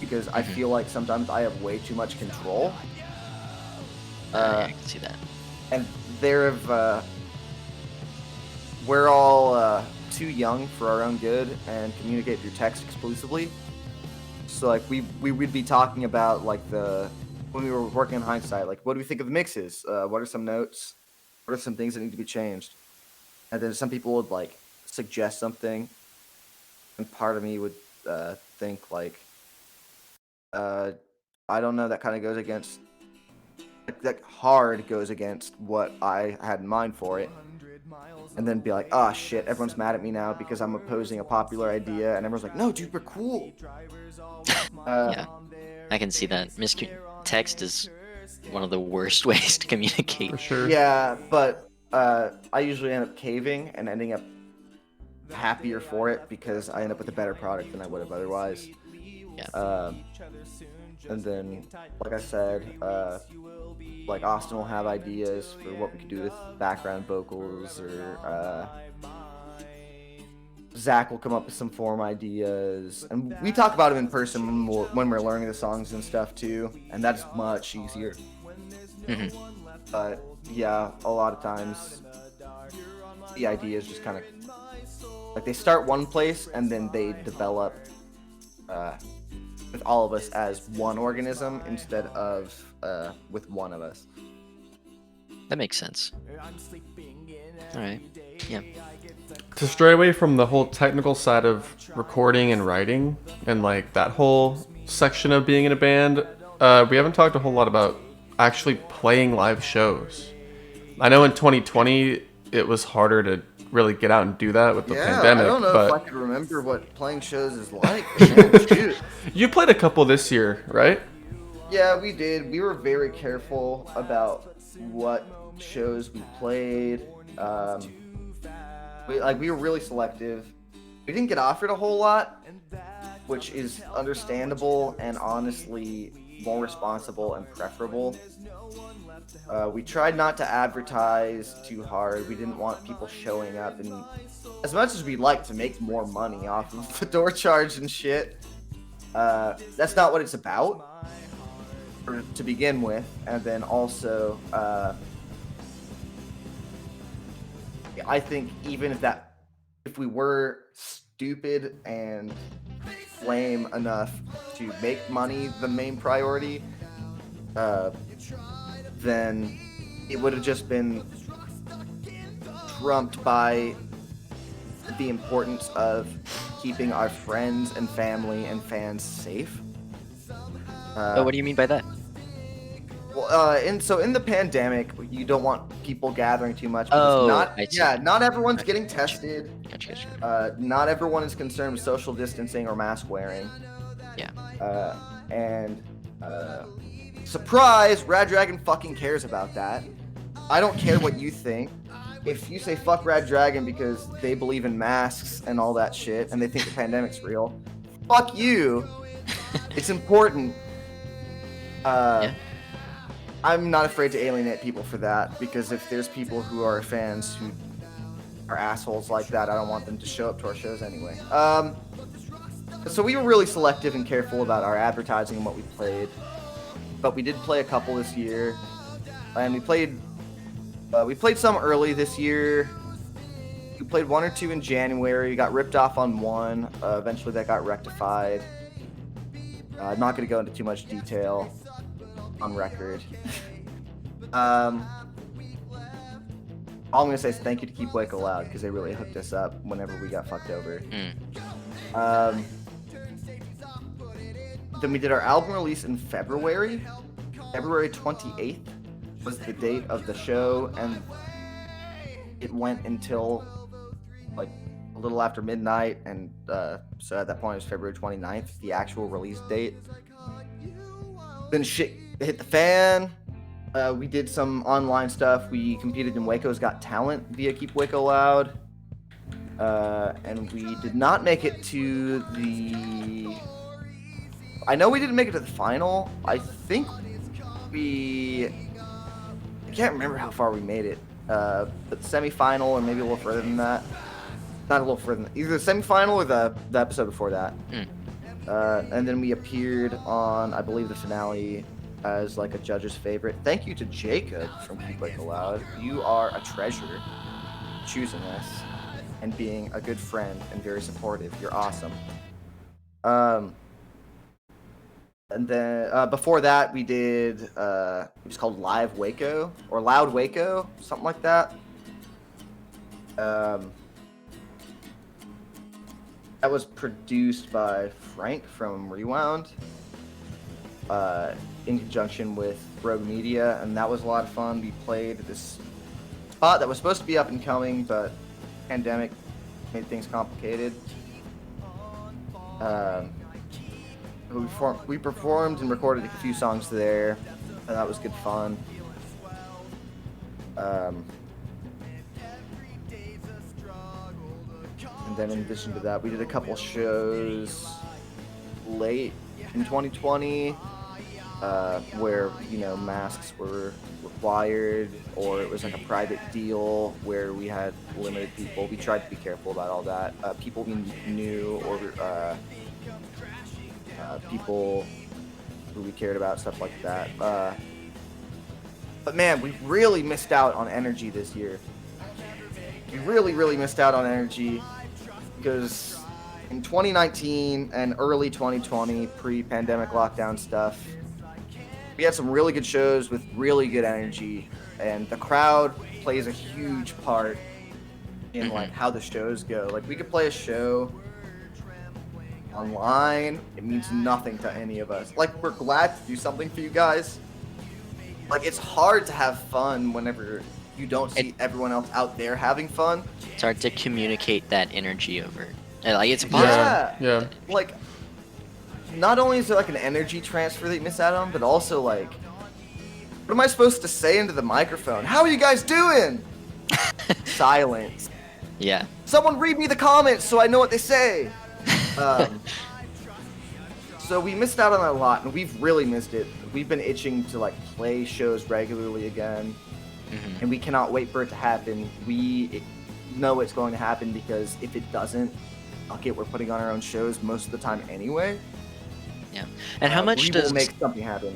because I feel like sometimes I have way too much control. Yeah, I can see that. And we're all too young for our own good and communicate through text exclusively. So like we would be talking about like when we were working on Hindsight, like what do we think of the mixes? What are some notes? What are some things that need to be changed? And then some people would like suggest something, and part of me would think like, I don't know, that kind of goes against, that hard goes against what I had in mind for it. And then be like, oh shit, everyone's mad at me now because I'm opposing a popular idea, and everyone's like, no, dude, we're cool. Yeah, I can see that. Text is one of the worst ways to communicate. For sure. Yeah, but I usually end up caving and ending up happier for it because I end up with a better product than I would have otherwise. Yeah. And then, like I said, like Austin will have ideas for what we could do with background vocals, or Zach will come up with some form ideas, and we talk about them in person when we're learning the songs and stuff too, and that's much easier. But yeah, a lot of times the ideas just kind of like they start one place and then they develop with all of us as one organism instead of with one of us. That makes sense. All right. Yeah. To stray away from the whole technical side of recording and writing and like that whole section of being in a band, we haven't talked a whole lot about actually playing live shows. I know in 2020 it was harder to really get out and do that with the pandemic. I don't know but if I could remember what playing shows is like. Shoot. You played a couple this year, right? Yeah, we did. We were very careful about what shows we played. We were really selective. We didn't get offered a whole lot, which is understandable and honestly more responsible and preferable. We tried not to advertise too hard. We didn't want people showing up, and as much as we'd like to make more money off of the door charge and shit, that's not what it's about, or to begin with. And then also, I think even if we were stupid and lame enough to make money the main priority, then it would have just been trumped by the importance of keeping our friends and family and fans safe. What do you mean by that? Well, in the pandemic, you don't want people gathering too much. Because not everyone's getting tested. Gotcha. Not everyone is concerned with social distancing or mask wearing. Yeah. And surprise, Rad Dragon fucking cares about that. I don't care what you think. If you say fuck Rad Dragon because they believe in masks and all that shit and they think the pandemic's real, fuck you. It's important. Yeah. I'm not afraid to alienate people for that, because if there's people who are fans who are assholes like that, I don't want them to show up to our shows anyway. So we were really selective and careful about our advertising and what we played. But we did play a couple this year, and we played some early this year. We played one or two in January. Got ripped off on one. Eventually, that got rectified. I'm not going to go into too much detail on record. All I'm going to say is thank you to Keep Waco Loud, because they really hooked us up whenever we got fucked over. Then we did our album release in February. February 28th was the date of the show, and it went until like a little after midnight, and so at that point it was February 29th, the actual release date. Then shit hit the fan. We did some online stuff. We competed in Waco's Got Talent via Keep Waco Loud. And we did not make it to the... I know we didn't make it to the final. I think I can't remember how far we made it. But the semifinal, or maybe a little further than that. not a little further, either the semifinal or the episode before that. Mm. And then we appeared on, I believe, the finale as like a judge's favorite. Thank you to Jacob from Keep Like Aloud. You are a treasure, choosing us and being a good friend and very supportive. You're awesome. And then before that, we did it was called Live Waco or Loud Waco, something like that. That was produced by Frank from Rewound, in conjunction with Rogue Media, and that was a lot of fun. We played this spot that was supposed to be up and coming, but pandemic made things complicated. We performed and recorded a few songs there, and that was good fun. And then in addition to that, we did a couple shows late in 2020 where, you know, masks were required, or it was like a private deal where we had limited people. We tried to be careful about all that. People we knew or people who we cared about, stuff like that. But man, we really missed out on energy this year. We really missed out on energy because in 2019 and early 2020, pre-pandemic lockdown stuff, we had some really good shows with really good energy, and the crowd plays a huge part in like how the shows go. Like we could play a show online, it means nothing to any of us. Like, we're glad to do something for you guys. Like, it's hard to have fun whenever you don't see everyone else out there having fun. It's hard to communicate that energy over. Like, it's impossible. Yeah. Like, not only is there like an energy transfer that you miss out on, but also like, what am I supposed to say into the microphone? How are you guys doing? Silence. Yeah. Someone read me the comments so I know what they say. So we missed out on that a lot, and we've really missed it. We've been itching to like play shows regularly again, and we cannot wait for it to happen. We know it's going to happen because if it doesn't, we're putting on our own shows most of the time anyway. Yeah. And how much does will make something happen?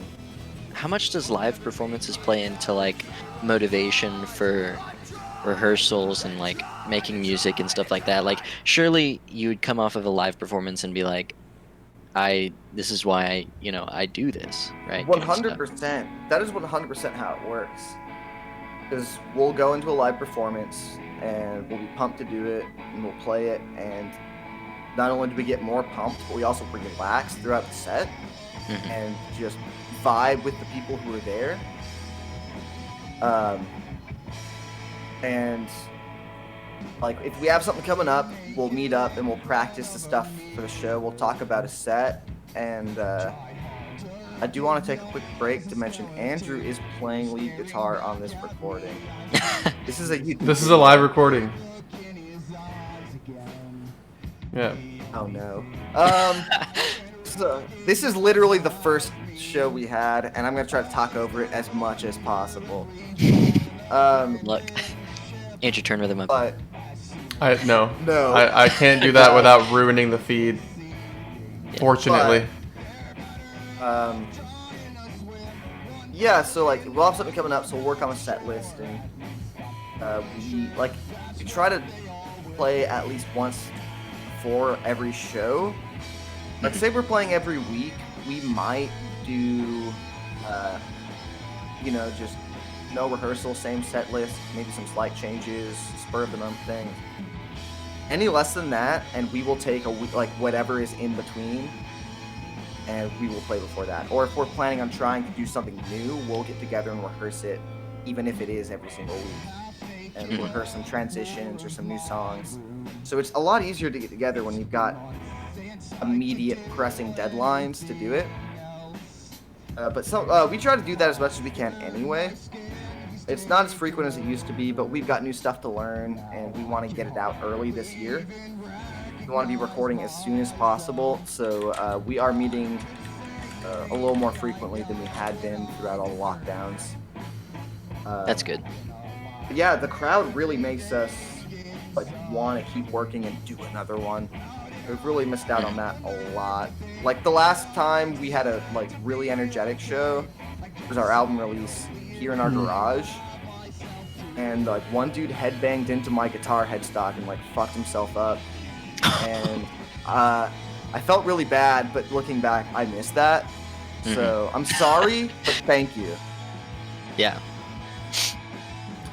How much does live performances play into like motivation for rehearsals and like making music and stuff like that? Like, surely you would come off of a live performance and be like, this is why I do this, right? 100%. That is 100% how it works. Because we'll go into a live performance and we'll be pumped to do it, and we'll play it, and not only do we get more pumped, but we also relax throughout the set and just vibe with the people who are there. And like, if we have something coming up, we'll meet up and we'll practice the stuff for the show. We'll talk about a set, and I do want to take a quick break to mention Andrew is playing lead guitar on this recording. This is a live recording. Yeah. Oh no. So this is literally the first show we had, and I'm gonna try to talk over it as much as possible. Look, Andrew, turn rhythm up. But No. No. I can't do that without ruining the feed. Yeah. Fortunately. Yeah, so like we'll have something coming up, so we'll work on a set list, and we try to play at least once for every show. Like, say we're playing every week, we might do just no rehearsal, same set list, maybe some slight changes, spur of the moment thing. Any less than that, and we will take a week, like whatever is in between, and we will play before that. Or if we're planning on trying to do something new, we'll get together and rehearse it, even if it is every single week, and rehearse some transitions or some new songs. So it's a lot easier to get together when you've got immediate pressing deadlines to do it. But we try to do that as much as we can anyway. It's not as frequent as it used to be, but we've got new stuff to learn, and we want to get it out early this year. We want to be recording as soon as possible, so we are meeting a little more frequently than we had been throughout all the lockdowns. That's good. Yeah, the crowd really makes us like want to keep working and do another one. We've really missed out on that a lot. Like the last time we had a like really energetic show was our album release here in our garage, and like one dude headbanged into my guitar headstock and like fucked himself up, and I felt really bad, but looking back, I missed that. So I'm sorry, but thank you. Yeah.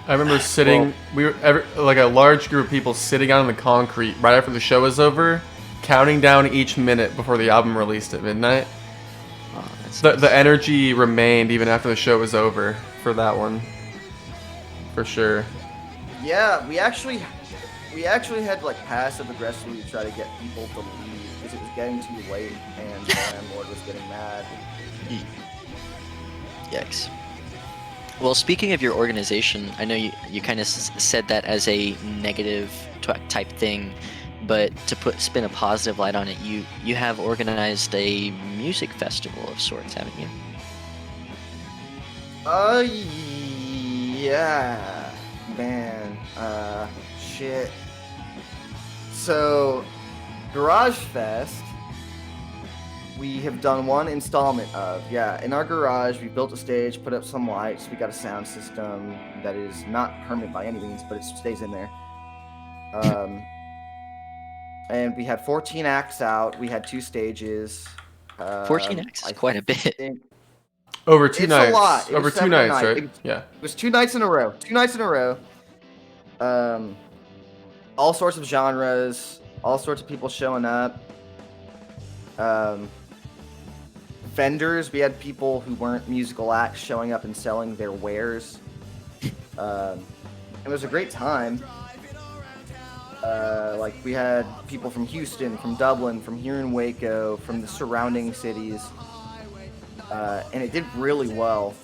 I remember sitting, like a large group of people sitting out on the concrete right after the show was over, counting down each minute before the album released at midnight. Oh, that's The energy remained even after the show was over for that one, for sure. Yeah, we actually had to like passive aggressively try to get people to leave because it was getting too late and the landlord was getting mad. Yikes. Well, speaking of your organization, I know you kind of said that as a negative type thing, but to spin a positive light on it, you have organized a music festival of sorts, haven't you? Yeah, man, shit. So, Garage Fest, we have done one installment of. Yeah, in our garage, we built a stage, put up some lights, we got a sound system that is not permanent by any means, but it stays in there. And we had 14 acts out, we had 2 stages. 14 acts is quite a bit. Over 2 It's nights. a lot. It Over was 2 7 a nights, night. right? It Yeah. It was 2 nights in a row. 2 nights in a row. All sorts of genres, all sorts of people showing up. Vendors, we had people who weren't musical acts showing up and selling their wares. It was a great time. Like we had people from Houston, from Dublin, from here in Waco, from the surrounding cities. And it did really well.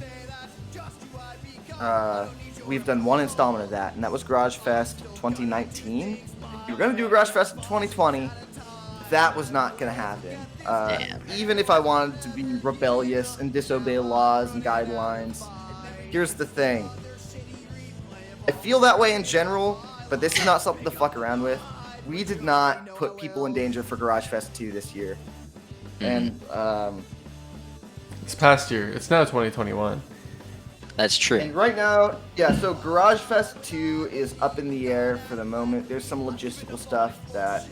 We've done one installment of that, and that was Garage Fest 2019. We were going to do a Garage Fest in 2020. That was not going to happen. Even if I wanted to be rebellious and disobey laws and guidelines. Here's the thing. I feel that way in general, but this is not something to fuck around with. We did not put people in danger for Garage Fest 2 this year. And It's past year. It's now 2021. That's true. And right now, yeah, so Garage Fest 2 is up in the air for the moment. There's some logistical stuff that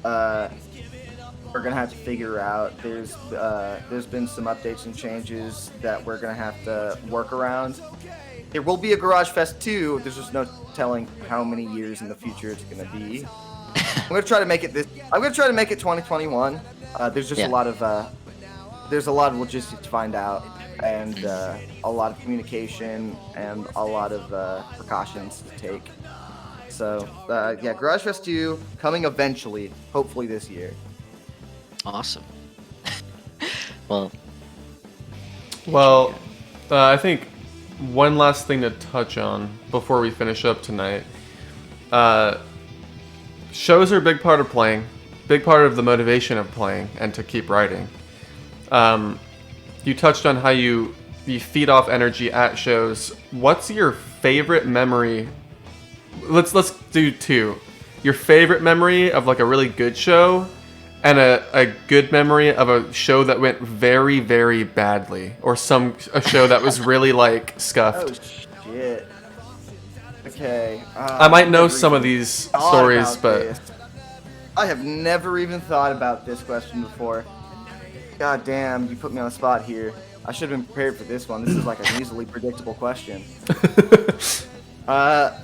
we're gonna have to figure out. There's been some updates and changes that we're gonna have to work around. There will be a Garage Fest 2. There's just no telling how many years in the future it's gonna be. I'm gonna try to make it 2021. There's just a lot of logistics to find out, and a lot of communication and a lot of precautions to take. So yeah, Garage Fest 2 coming eventually, hopefully this year. Awesome. Well, I think one last thing to touch on before we finish up tonight. Shows are a big part of playing, big part of the motivation of playing, and to keep writing. You touched on how you feed off energy at shows. What's your favorite memory? Let's do 2. Your favorite memory of like a really good show, and a good memory of a show that went very, very badly, or a show that was really like scuffed. Oh shit. Okay. I might know some of these stories, but I have never even thought about this question before. God damn, you put me on the spot here. I should have been prepared for this one. This is like an easily predictable question.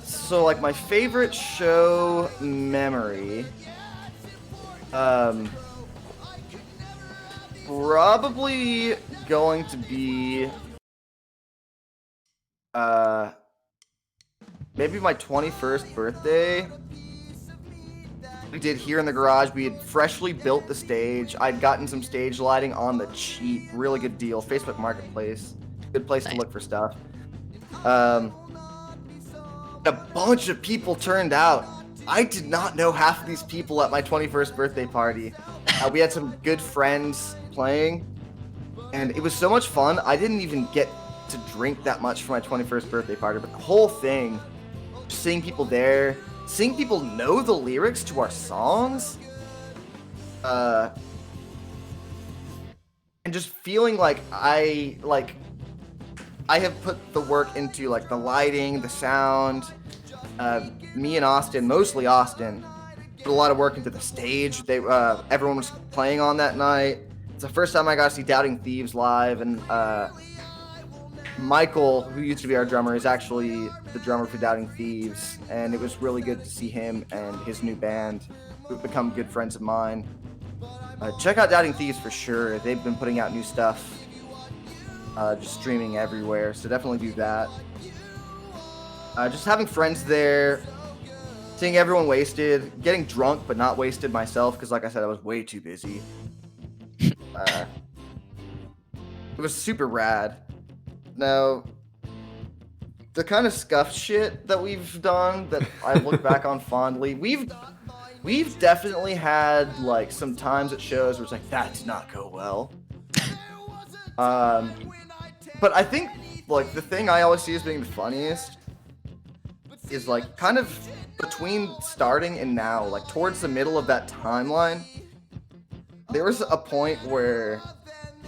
So like my favorite show memory, probably going to be, maybe my 21st birthday. We did here in the garage. We had freshly built the stage. I'd gotten some stage lighting on the cheap, really good deal. Facebook Marketplace, good place to look for stuff. A bunch of people turned out. I did not know half of these people at my 21st birthday party. We had some good friends playing, and it was so much fun. I didn't even get to drink that much for my 21st birthday party, but the whole thing, seeing people there, seeing people know the lyrics to our songs, and just feeling like I have put the work into like the lighting, the sound. Me and Austin, mostly Austin, put a lot of work into the stage. Everyone was playing on that night. It's the first time I got to see Doubting Thieves live, and Michael, who used to be our drummer, is actually the drummer for Doubting Thieves, and it was really good to see him and his new band, who've become good friends of mine. Check out Doubting Thieves for sure. They've been putting out new stuff, just streaming everywhere, so definitely do that. Just having friends there, seeing everyone wasted, getting drunk but not wasted myself, because like I said, I was way too busy. It was super rad. Now, the kind of scuff shit that we've done that I look back on fondly, we've definitely had like some times at shows where it's like, that did not go well. But I think like the thing I always see as being the funniest is like kind of between starting and now, like towards the middle of that timeline, there was a point where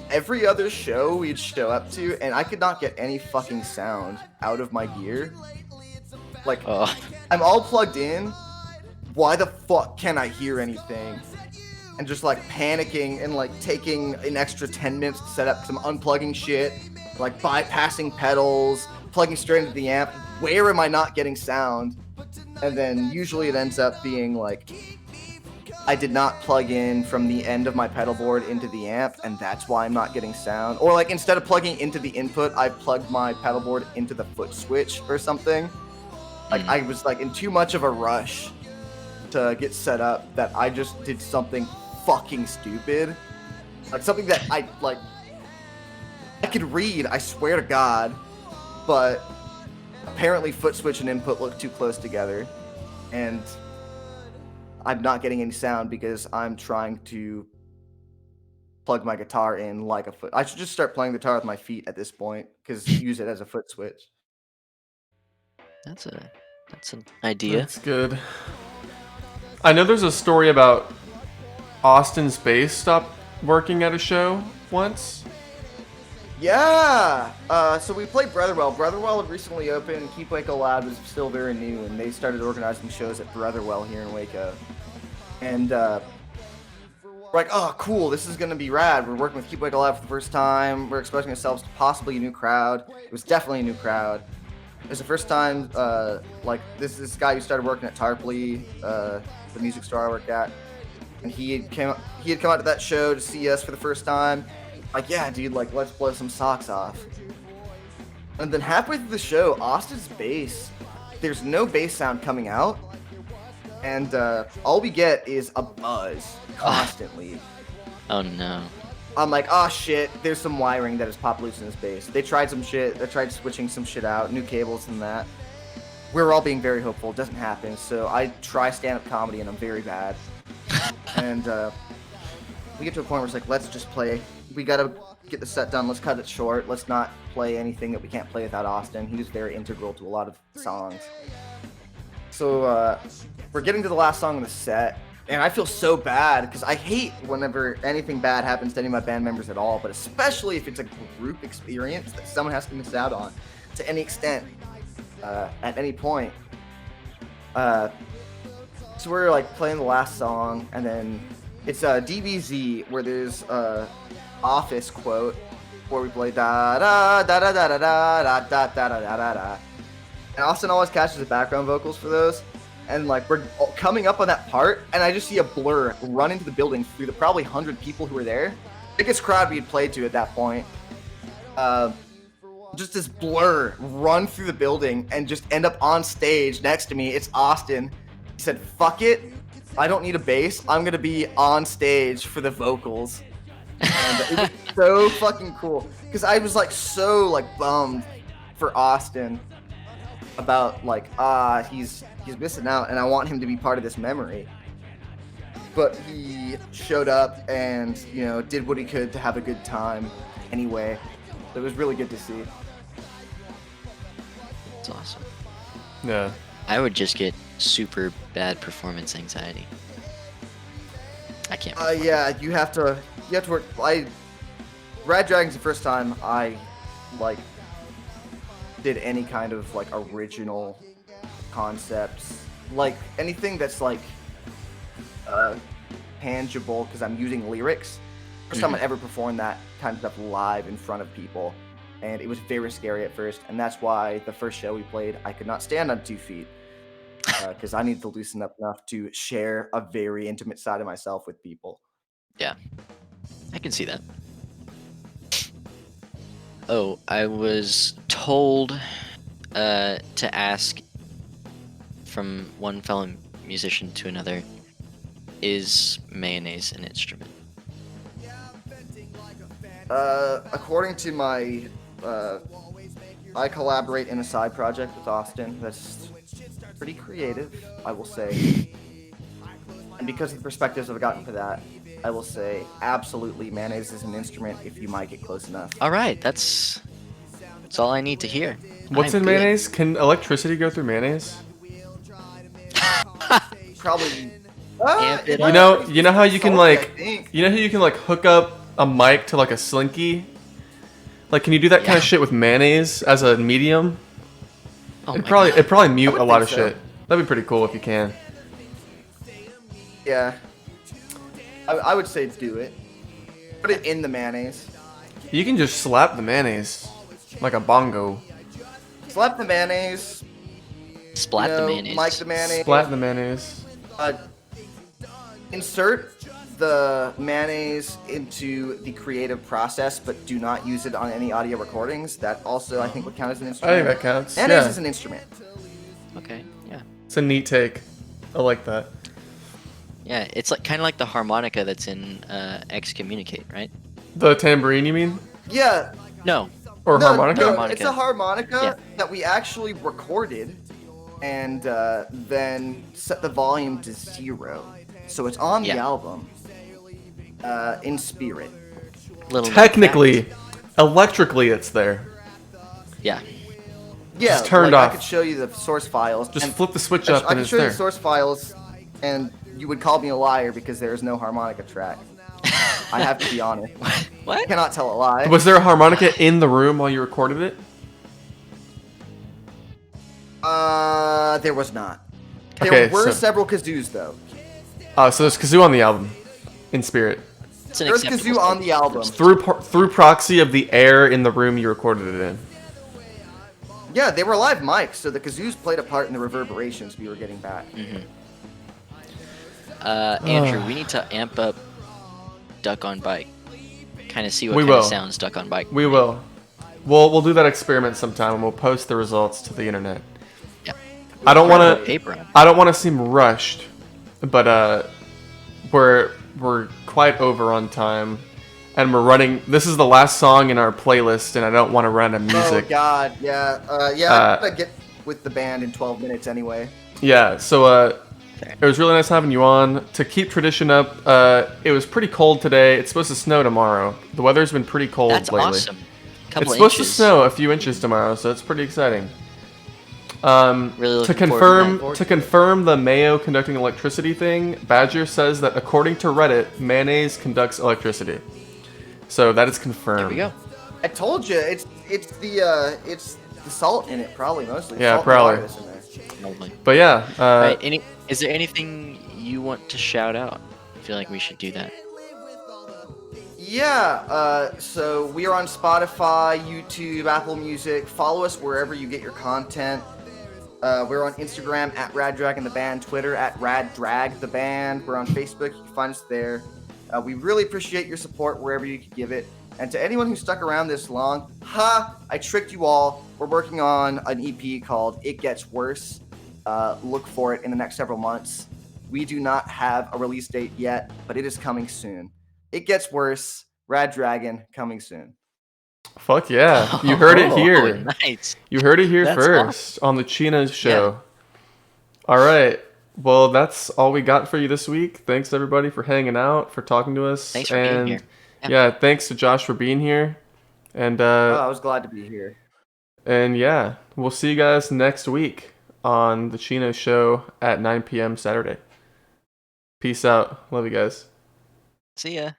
every other show we'd show up to, and I could not get any fucking sound out of my gear. Like, I'm all plugged in. Why the fuck can't I hear anything? And just like panicking and like taking an extra 10 minutes to set up some unplugging shit, like bypassing pedals, plugging straight into the amp. Where am I not getting sound? And then usually it ends up being like, I did not plug in from the end of my pedal board into the amp, and that's why I'm not getting sound. Or like instead of plugging into the input, I plugged my pedal board into the foot switch or something. Like I was like in too much of a rush to get set up that I just did something fucking stupid. Like something that I could read, I swear to God, but apparently foot switch and input look too close together, and I'm not getting any sound because I'm trying to plug my guitar in like a foot. I should just start playing guitar with my feet at this point, because use it as a foot switch. That's an idea. That's good. I know there's a story about Austin's bass stopped working at a show once. Yeah! So we played Brotherwell. Brotherwell had recently opened. Keep Waco Lab is still very new, and they started organizing shows at Brotherwell here in Waco. And we're like, oh, cool, this is going to be rad. We're working with Keep Waco Lab for the first time. We're exposing ourselves to possibly a new crowd. It was definitely a new crowd. It was the first time, like, this guy who started working at Tarpley, the music store I work at, and he had come out to that show to see us for the first time. Like, yeah, dude, like, let's blow some socks off. And then halfway through the show, Austin's bass, there's no bass sound coming out, and all we get is a buzz constantly. Oh no. I'm like, oh shit, there's some wiring that is popped loose in his bass. They tried some shit, they tried switching some shit out, new cables and that. We're all being very hopeful, it doesn't happen, so I try stand-up comedy and I'm very bad. And we get to a point where it's like, let's just play. We gotta get the set done, let's cut it short, let's not play anything that we can't play without Austin. He was very integral to a lot of songs. So we're getting to the last song in the set, and I feel so bad because I hate whenever anything bad happens to any of my band members at all, but especially if it's a group experience that someone has to miss out on to any extent at any point. So we're like playing the last song, and then it's DBZ where there's Office quote where we play da da da da da da da da da da da da da, and Austin always catches the background vocals for those, and like we're coming up on that part, and I just see a blur run into the building through the probably 100 people who were there, biggest crowd we had played to at that point. Just this blur run through the building and just end up on stage next to me. It's Austin. He said, "Fuck it, I don't need a bass. I'm gonna be on stage for the vocals." And it was so fucking cool because I was like so like bummed for Austin about like he's missing out, and I want him to be part of this memory. But he showed up and, you know, did what he could to have a good time anyway. It was really good to see. It's awesome. Yeah. I would just get super bad performance anxiety. I can't. Yeah, you have to work. Rad Dragon's the first time I like did any kind of like original concepts, like anything that's like tangible, because I'm using lyrics. First time I ever performed that kind of stuff live in front of people, and it was very scary at first, and that's why the first show we played, I could not stand on 2 feet, because I needed to loosen up enough to share a very intimate side of myself with people. Yeah, I can see that. Oh, I was told to ask from one fellow musician to another, is mayonnaise an instrument? According to my, I collaborate in a side project with Austin that's pretty creative, I will say. And because of the perspectives I've gotten for that, I will say absolutely mayonnaise is an instrument if you might get close enough. All right, that's all I need to hear. What's I'm in good. mayonnaise? Can electricity go through mayonnaise? Probably. Amp it You know how you can like hook up a mic to like a slinky? Like, can you do that kind of shit with mayonnaise as a medium? Oh It'd my God. probably mute a lot of think so. shit. That'd be pretty cool if you can. Yeah. I would say do it. Put it in the mayonnaise. You can just slap the mayonnaise like a bongo. Slap the mayonnaise. Splat the mayonnaise. Mic the mayonnaise. Splat the mayonnaise. Insert the mayonnaise into the creative process, but do not use it on any audio recordings. That also, I think, would count as an I instrument. think that counts. Mayonnaise Yeah. is an instrument. Okay, yeah. It's a neat take. I like that. Yeah, it's like kind of like the harmonica that's in Excommunicate, right? The tambourine, you mean? Yeah. No. Or No, harmonica? no, Harmonica. it's a harmonica Yeah. that we actually recorded and then set the volume to 0. So it's on the Yeah. album in spirit. Little known Technically, fact. electrically, it's there. Yeah. Yeah, Just turned like, off. I could show you the source files. Just and flip the switch I up and could it's show you there. the source files, and you would call me a liar because there is no harmonica track. I have to be honest. I What? cannot tell a lie. Was there a harmonica in the room while you recorded it? There was not. Okay, There were so- several kazoos though. So there's kazoo on the album, in spirit. It's an There's acceptable kazoo on the standard. album. Through proxy of the air in the room you recorded it in. Yeah, they were live mics, so the kazoos played a part in the reverberations we were getting back. Andrew, we need to amp up Duck on Bike. Kind of see what We kind of will. sounds Duck on Bike. We will. We'll do that experiment sometime and we'll post the results to the internet. Yeah. I don't Put want paper on. I don't want to seem rushed, but we're quite over on time, and we're running. This is the last song in our playlist, and I don't want to run out of music. Oh God, yeah, I gotta get with the band in 12 minutes anyway. Yeah, so it was really nice having you on. To keep tradition up, it was pretty cold today. It's supposed to snow tomorrow. The weather's been pretty cold That's lately. awesome. Couple It's of supposed inches. to snow a few inches tomorrow, so it's pretty exciting. Really To looking forward to that. confirm the Mayo conducting electricity thing, Badger says that according to Reddit, mayonnaise conducts electricity. So that is confirmed. There we go. I told you, it's the salt in it probably mostly. Yeah, Salt and probably. water is in there. Lovely. But yeah, Alright, is there anything you want to shout out? I feel like we should do that. Yeah, so we are on Spotify, YouTube, Apple Music. Follow us wherever you get your content. We're on Instagram at RadDragonTheBand, Twitter at RadDragTheBand. We're on Facebook. You can find us there. We really appreciate your support wherever you can give it. And to anyone who stuck around this long, I tricked you all. We're working on an EP called It Gets Worse. Look for it in the next several months. We do not have a release date yet, but it is coming soon. It Gets Worse, Rad Dragon, coming soon. fuck yeah. You heard it here. Nice. You heard it here That's first on the Chinos show. All right. Well, that's all we got for you this week. Thanks everybody for hanging out, for talking to us. Thanks for being here. Yeah, thanks to Josh for being here. And I was glad to be here. and yeah, we'll see you guys next week. on the Chinos show at 9 p.m. Saturday. Peace out. Love you guys. See ya.